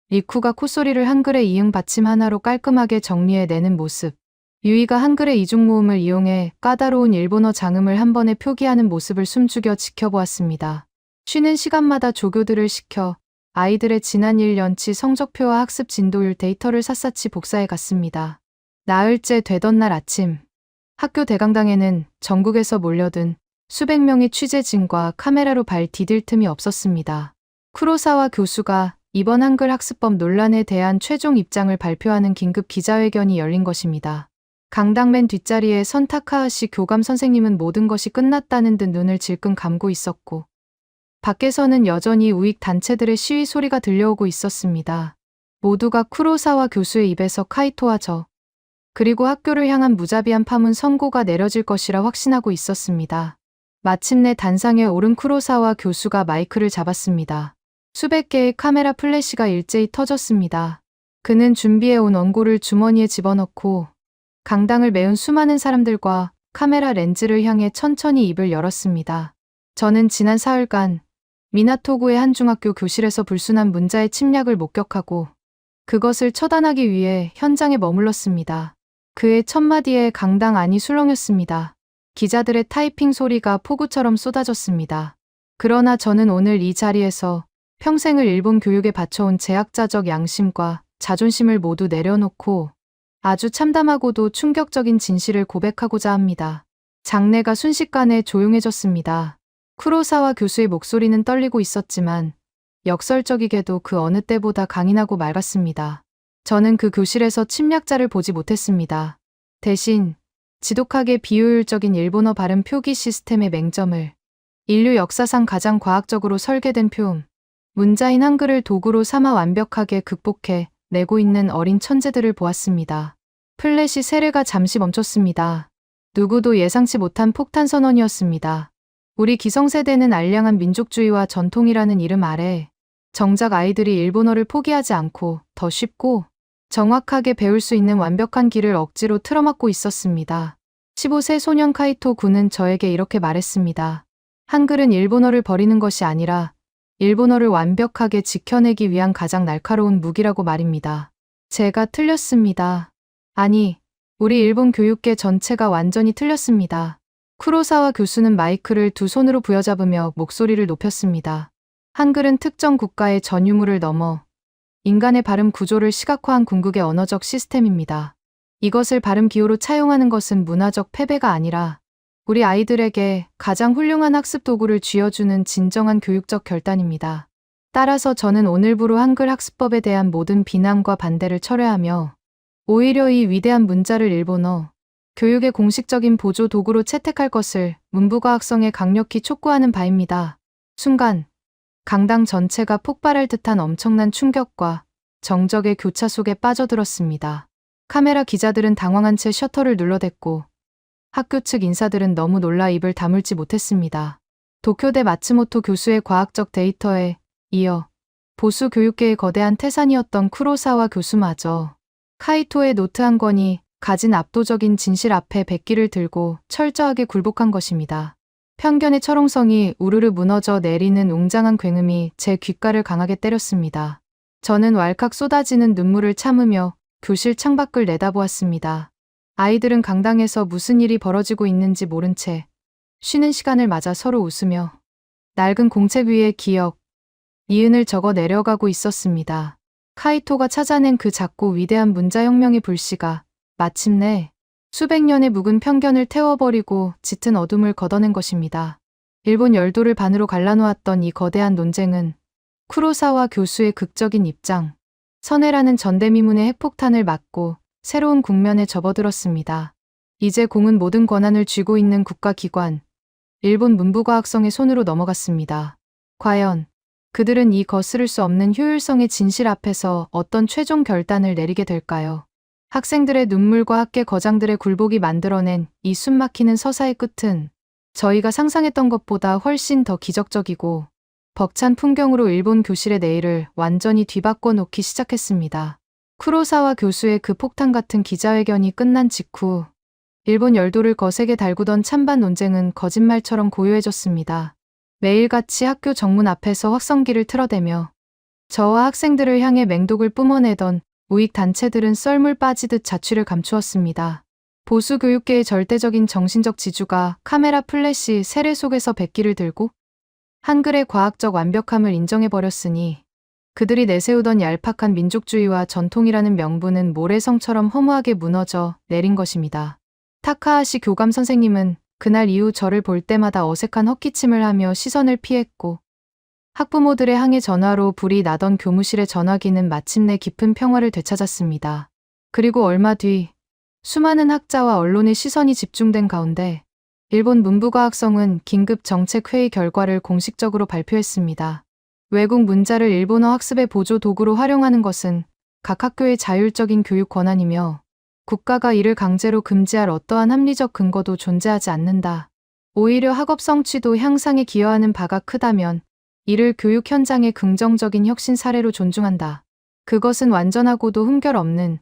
Speaker 2: 리쿠가 콧소리를 한글의 이응 받침 하나로 깔끔하게 정리해내는 모습, 유이가 한글의 이중모음을 이용해 까다로운 일본어 장음을 한 번에 표기하는 모습을 숨죽여 지켜보았습니다. 쉬는 시간마다 조교들을 시켜 아이들의 지난 1년치 성적표와 학습 진도율 데이터를 샅샅이 복사해 갔습니다. 나흘째 되던 날 아침, 학교 대강당에는 전국에서 몰려든 수백 명의 취재진과 카메라로 발 디딜 틈이 없었습니다. 쿠로사와 교수가 이번 한글 학습법 논란에 대한 최종 입장을 발표하는 긴급 기자회견이 열린 것입니다. 강당 맨 뒷자리에 선 타카하시 교감 선생님은 모든 것이 끝났다는 듯 눈을 질끈 감고 있었고, 밖에서는 여전히 우익 단체들의 시위 소리가 들려오고 있었습니다. 모두가 쿠로사와 교수의 입에서 카이토와 저, 그리고 학교를 향한 무자비한 파문 선고가 내려질 것이라 확신하고 있었습니다. 마침내 단상에 오른 쿠로사와 교수가 마이크를 잡았습니다. 수백 개의 카메라 플래시가 일제히 터졌습니다. 그는 준비해온 원고를 주머니에 집어넣고 강당을 메운 수많은 사람들과 카메라 렌즈를 향해 천천히 입을 열었습니다. 저는 지난 사흘간 미나토구의 한 중학교 교실에서 불순한 문자의 침략을 목격하고 그것을 처단하기 위해 현장에 머물렀습니다. 그의 첫 마디에 강당 안이 술렁였습니다. 기자들의 타이핑 소리가 폭우처럼 쏟아졌습니다. 그러나 저는 오늘 이 자리에서 평생을 일본 교육에 바쳐온 제학자적 양심과 자존심을 모두 내려놓고 아주 참담하고도 충격적인 진실을 고백하고자 합니다. 장내가 순식간에 조용해졌습니다. 쿠로사와 교수의 목소리는 떨리고 있었지만 역설적이게도 그 어느 때보다 강인하고 맑았습니다. 저는 그 교실에서 침략자를 보지 못했습니다. 대신 지독하게 비효율적인 일본어 발음 표기 시스템의 맹점을, 인류 역사상 가장 과학적으로 설계된 표음, 문자인 한글을 도구로 삼아 완벽하게 극복해 내고 있는 어린 천재들을 보았습니다. 플래시 세례가 잠시 멈췄습니다. 누구도 예상치 못한 폭탄 선언이었습니다. 우리 기성세대는 알량한 민족주의와 전통이라는 이름 아래 정작 아이들이 일본어를 포기하지 않고 더 쉽고 정확하게 배울 수 있는 완벽한 길을 억지로 틀어막고 있었습니다. 15세 소년 카이토 군은 저에게 이렇게 말했습니다. 한글은 일본어를 버리는 것이 아니라 일본어를 완벽하게 지켜내기 위한 가장 날카로운 무기라고 말입니다. 제가 틀렸습니다. 아니, 우리 일본 교육계 전체가 완전히 틀렸습니다. 쿠로사와 교수는 마이크를 두 손으로 부여잡으며 목소리를 높였습니다. 한글은 특정 국가의 전유물을 넘어 인간의 발음 구조를 시각화한 궁극의 언어적 시스템입니다. 이것을 발음 기호로 차용하는 것은 문화적 패배가 아니라 우리 아이들에게 가장 훌륭한 학습 도구를 쥐어주는 진정한 교육적 결단입니다. 따라서 저는 오늘부로 한글 학습법에 대한 모든 비난과 반대를 철회하며 오히려 이 위대한 문자를 일본어 교육의 공식적인 보조 도구로 채택할 것을 문부과 학성에 강력히 촉구하는 바입니다. 순간 강당 전체가 폭발할 듯한 엄청난 충격과 정적의 교차 속에 빠져들었습니다. 카메라 기자들은 당황한 채 셔터를 눌러댔고 학교 측 인사들은 너무 놀라 입을 다물지 못했습니다. 도쿄대 마츠모토 교수의 과학적 데이터에 이어 보수 교육계의 거대한 태산이었던 쿠로사와 교수마저 카이토의 노트 한 권이 가진 압도적인 진실 앞에 백기를 들고 철저하게 굴복한 것입니다. 편견의 철옹성이 우르르 무너져 내리는 웅장한 굉음이 제 귓가를 강하게 때렸습니다. 저는 왈칵 쏟아지는 눈물을 참으며 교실 창밖을 내다보았습니다. 아이들은 강당에서 무슨 일이 벌어지고 있는지 모른 채 쉬는 시간을 맞아 서로 웃으며 낡은 공책 위에 기억, 이은을 적어 내려가고 있었습니다. 카이토가 찾아낸 그 작고 위대한 문자혁명의 불씨가 마침내 수백 년의 묵은 편견을 태워버리고 짙은 어둠을 걷어낸 것입니다. 일본 열도를 반으로 갈라놓았던 이 거대한 논쟁은 쿠로사와 교수의 극적인 입장, 선해라는 전대미문의 핵폭탄을 맞고 새로운 국면에 접어들었습니다. 이제 공은 모든 권한을 쥐고 있는 국가기관, 일본 문부과학성의 손으로 넘어갔습니다. 과연 그들은 이 거스를 수 없는 효율성의 진실 앞에서 어떤 최종 결단을 내리게 될까요? 학생들의 눈물과 학계 거장들의 굴복이 만들어낸 이 숨막히는 서사의 끝은 저희가 상상했던 것보다 훨씬 더 기적적이고 벅찬 풍경으로 일본 교실의 내일을 완전히 뒤바꿔 놓기 시작했습니다. 쿠로사와 교수의 그 폭탄 같은 기자회견이 끝난 직후 일본 열도를 거세게 달구던 찬반 논쟁은 거짓말처럼 고요해졌습니다. 매일같이 학교 정문 앞에서 확성기를 틀어대며 저와 학생들을 향해 맹독을 뿜어내던 우익 단체들은 썰물 빠지듯 자취를 감추었습니다. 보수 교육계의 절대적인 정신적 지주가 카메라 플래시 세례 속에서 백기를 들고 한글의 과학적 완벽함을 인정해버렸으니 그들이 내세우던 얄팍한 민족주의와 전통이라는 명분은 모래성처럼 허무하게 무너져 내린 것입니다. 타카하시 교감 선생님은 그날 이후 저를 볼 때마다 어색한 헛기침을 하며 시선을 피했고 학부모들의 항해 전화로 불이 나던 교무실의 전화기는 마침내 깊은 평화를 되찾았습니다. 그리고 얼마 뒤 수많은 학자와 언론의 시선이 집중된 가운데 일본 문부과학성은 긴급 정책회의 결과를 공식적으로 발표했습니다. 외국 문자를 일본어 학습의 보조 도구로 활용하는 것은 각 학교의 자율적인 교육 권한이며 국가가 이를 강제로 금지할 어떠한 합리적 근거도 존재하지 않는다. 오히려 학업 성취도 향상에 기여하는 바가 크다면 이를 교육 현장의 긍정적인 혁신 사례로 존중한다. 그것은 완전하고도 흠결 없는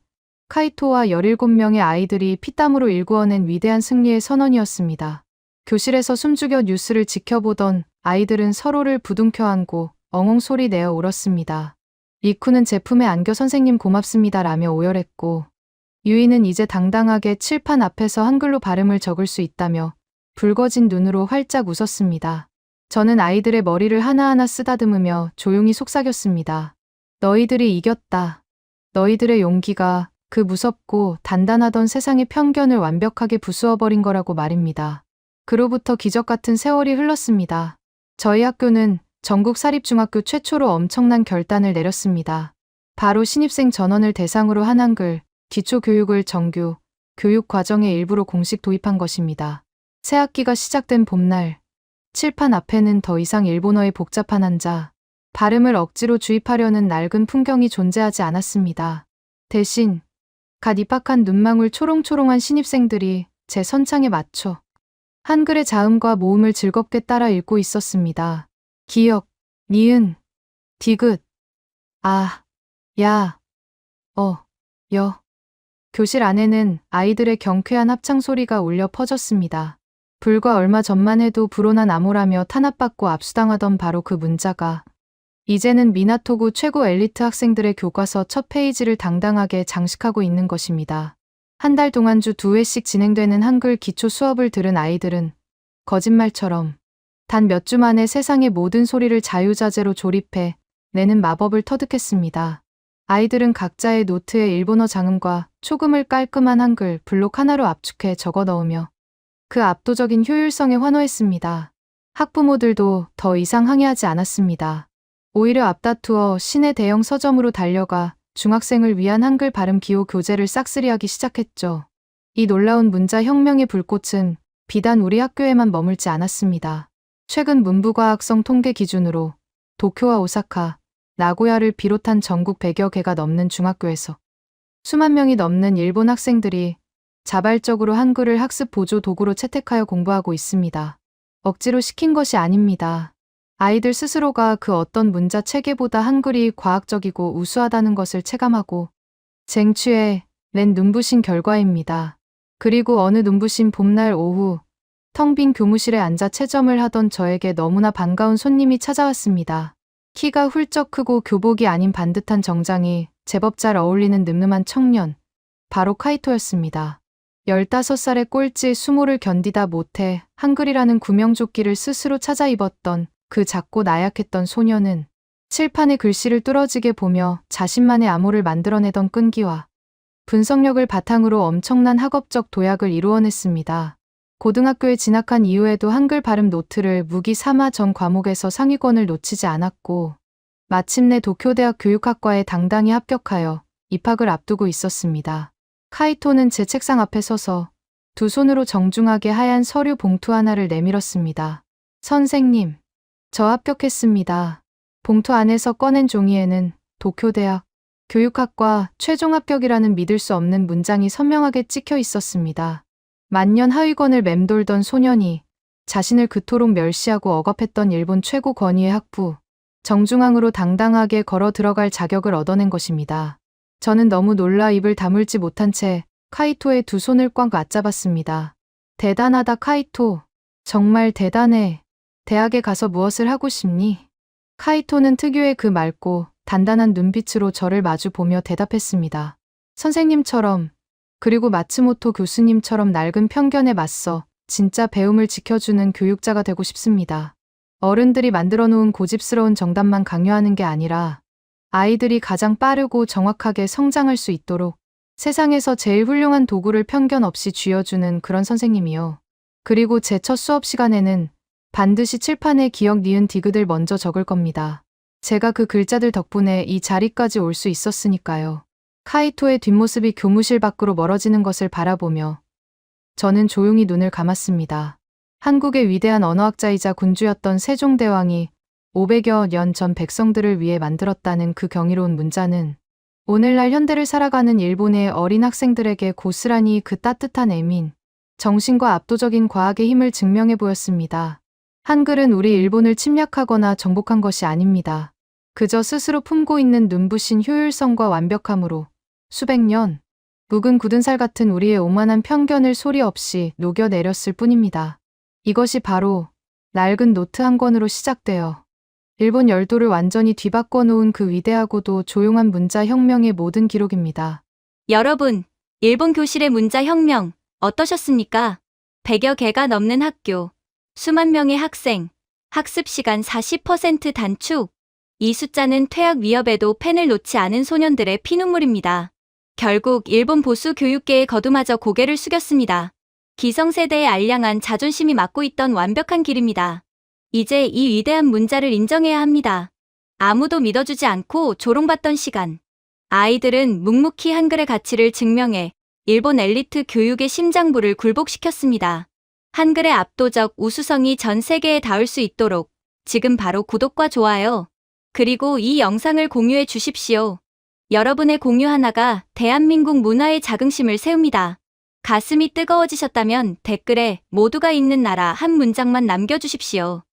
Speaker 2: 카이토와 17명의 아이들이 피땀으로 일구어낸 위대한 승리의 선언이었습니다. 교실에서 숨죽여 뉴스를 지켜보던 아이들은 서로를 부둥켜 안고 엉엉 소리 내어 울었습니다. 리쿠는 제품에 안겨 선생님 고맙습니다 라며 오열했고 유이는 이제 당당하게 칠판 앞에서 한글로 발음을 적을 수 있다며 붉어진 눈으로 활짝 웃었습니다. 저는 아이들의 머리를 하나하나 쓰다듬으며 조용히 속삭였습니다. 너희들이 이겼다. 너희들의 용기가 그 무섭고 단단하던 세상의 편견을 완벽하게 부수어버린 거라고 말입니다. 그로부터 기적 같은 세월이 흘렀습니다. 저희 학교는 전국 사립중학교 최초로 엄청난 결단을 내렸습니다. 바로 신입생 전원을 대상으로 한한글, 기초교육을 정규, 교육 과정의 일부로 공식 도입한 것입니다. 새 학기가 시작된 봄날, 칠판 앞에는 더 이상 일본어의 복잡한 한자, 발음을 억지로 주입하려는 낡은 풍경이 존재하지 않았습니다. 대신 갓 입학한 눈망울 초롱초롱한 신입생들이 제 선창에 맞춰 한글의 자음과 모음을 즐겁게 따라 읽고 있었습니다. 기역, 니은, 디귿, 아, 야, 여. 교실 안에는 아이들의 경쾌한 합창 소리가 울려 퍼졌습니다. 불과 얼마 전만 해도 불온한 암호라며 탄압받고 압수당하던 바로 그 문자가 이제는 미나토구 최고 엘리트 학생들의 교과서 첫 페이지를 당당하게 장식하고 있는 것입니다. 한 달 동안 주 2회씩 진행되는 한글 기초 수업을 들은 아이들은 거짓말처럼 단 몇 주 만에 세상의 모든 소리를 자유자재로 조립해 내는 마법을 터득했습니다. 아이들은 각자의 노트에 일본어 장음과 초금을 깔끔한 한글 블록 하나로 압축해 적어 넣으며 그 압도적인 효율성에 환호했습니다. 학부모들도 더 이상 항의하지 않았습니다. 오히려 앞다투어 시내 대형 서점으로 달려가 중학생을 위한 한글 발음 기호 교재를 싹쓸이하기 시작했죠. 이 놀라운 문자 혁명의 불꽃은 비단 우리 학교에만 머물지 않았습니다. 최근 문부과학성 통계 기준으로 도쿄와 오사카, 나고야를 비롯한 전국 100여 개가 넘는 중학교에서 수만 명이 넘는 일본 학생들이 자발적으로 한글을 학습 보조 도구로 채택하여 공부하고 있습니다. 억지로 시킨 것이 아닙니다. 아이들 스스로가 그 어떤 문자 체계보다 한글이 과학적이고 우수하다는 것을 체감하고 쟁취해 낸 눈부신 결과입니다. 그리고 어느 눈부신 봄날 오후 텅 빈 교무실에 앉아 채점을 하던 저에게 너무나 반가운 손님이 찾아왔습니다. 키가 훌쩍 크고 교복이 아닌 반듯한 정장이 제법 잘 어울리는 늠름한 청년, 바로 카이토였습니다. 15살의 꼴찌 수모를 견디다 못해 한글이라는 구명조끼를 스스로 찾아 입었던 그 작고 나약했던 소녀는 칠판에 글씨를 뚫어지게 보며 자신만의 암호를 만들어내던 끈기와 분석력을 바탕으로 엄청난 학업적 도약을 이루어냈습니다. 고등학교에 진학한 이후에도 한글 발음 노트를 무기 삼아 전 과목에서 상위권을 놓치지 않았고 마침내 도쿄대학 교육학과에 당당히 합격하여 입학을 앞두고 있었습니다. 카이토는 제 책상 앞에 서서 두 손으로 정중하게 하얀 서류 봉투 하나를 내밀었습니다. 선생님, 저 합격했습니다. 봉투 안에서 꺼낸 종이에는 도쿄대학 교육학과 최종 합격이라는 믿을 수 없는 문장이 선명하게 찍혀 있었습니다. 만년 하위권을 맴돌던 소년이 자신을 그토록 멸시하고 억압했던 일본 최고 권위의 학부, 정중앙으로 당당하게 걸어 들어갈 자격을 얻어낸 것입니다. 저는 너무 놀라 입을 다물지 못한 채 카이토의 두 손을 꽉 맞잡았습니다. 대단하다 카이토. 정말 대단해. 대학에 가서 무엇을 하고 싶니? 카이토는 특유의 그 맑고 단단한 눈빛으로 저를 마주 보며 대답했습니다. 선생님처럼, 그리고 마츠모토 교수님처럼 낡은 편견에 맞서 진짜 배움을 지켜주는 교육자가 되고 싶습니다. 어른들이 만들어 놓은 고집스러운 정답만 강요하는 게 아니라 아이들이 가장 빠르고 정확하게 성장할 수 있도록 세상에서 제일 훌륭한 도구를 편견 없이 쥐어주는 그런 선생님이요. 그리고 제 첫 수업 시간에는 반드시 칠판에 기역 니은 디귿을 먼저 적을 겁니다. 제가 그 글자들 덕분에 이 자리까지 올 수 있었으니까요. 카이토의 뒷모습이 교무실 밖으로 멀어지는 것을 바라보며 저는 조용히 눈을 감았습니다. 한국의 위대한 언어학자이자 군주였던 세종대왕이 500여 년 전 백성들을 위해 만들었다는 그 경이로운 문자는 오늘날 현대를 살아가는 일본의 어린 학생들에게 고스란히 그 따뜻한 애민, 정신과 압도적인 과학의 힘을 증명해 보였습니다. 한글은 우리 일본을 침략하거나 정복한 것이 아닙니다. 그저 스스로 품고 있는 눈부신 효율성과 완벽함으로 수백 년, 묵은 굳은 살 같은 우리의 오만한 편견을 소리 없이 녹여내렸을 뿐입니다. 이것이 바로 낡은 노트 한 권으로 시작되어 일본 열도를 완전히 뒤바꿔 놓은 그 위대하고도 조용한 문자 혁명의 모든 기록입니다.
Speaker 3: 여러분, 일본 교실의 문자 혁명 어떠셨습니까? 100여 개가 넘는 학교, 수만 명의 학생, 학습 시간 40% 단축. 이 숫자는 퇴학 위협에도 펜을 놓지 않은 소년들의 피눈물입니다. 결국 일본 보수 교육계의 거두마저 고개를 숙였습니다. 기성세대의 알량한 자존심이 막고 있던 완벽한 길입니다. 이제 이 위대한 문자를 인정해야 합니다. 아무도 믿어주지 않고 조롱받던 시간. 아이들은 묵묵히 한글의 가치를 증명해 일본 엘리트 교육의 심장부를 굴복시켰습니다. 한글의 압도적 우수성이 전 세계에 닿을 수 있도록 지금 바로 구독과 좋아요, 그리고 이 영상을 공유해 주십시오. 여러분의 공유 하나가 대한민국 문화에 자긍심을 세웁니다. 가슴이 뜨거워지셨다면 댓글에 모두가 있는 나라 한 문장만 남겨주십시오.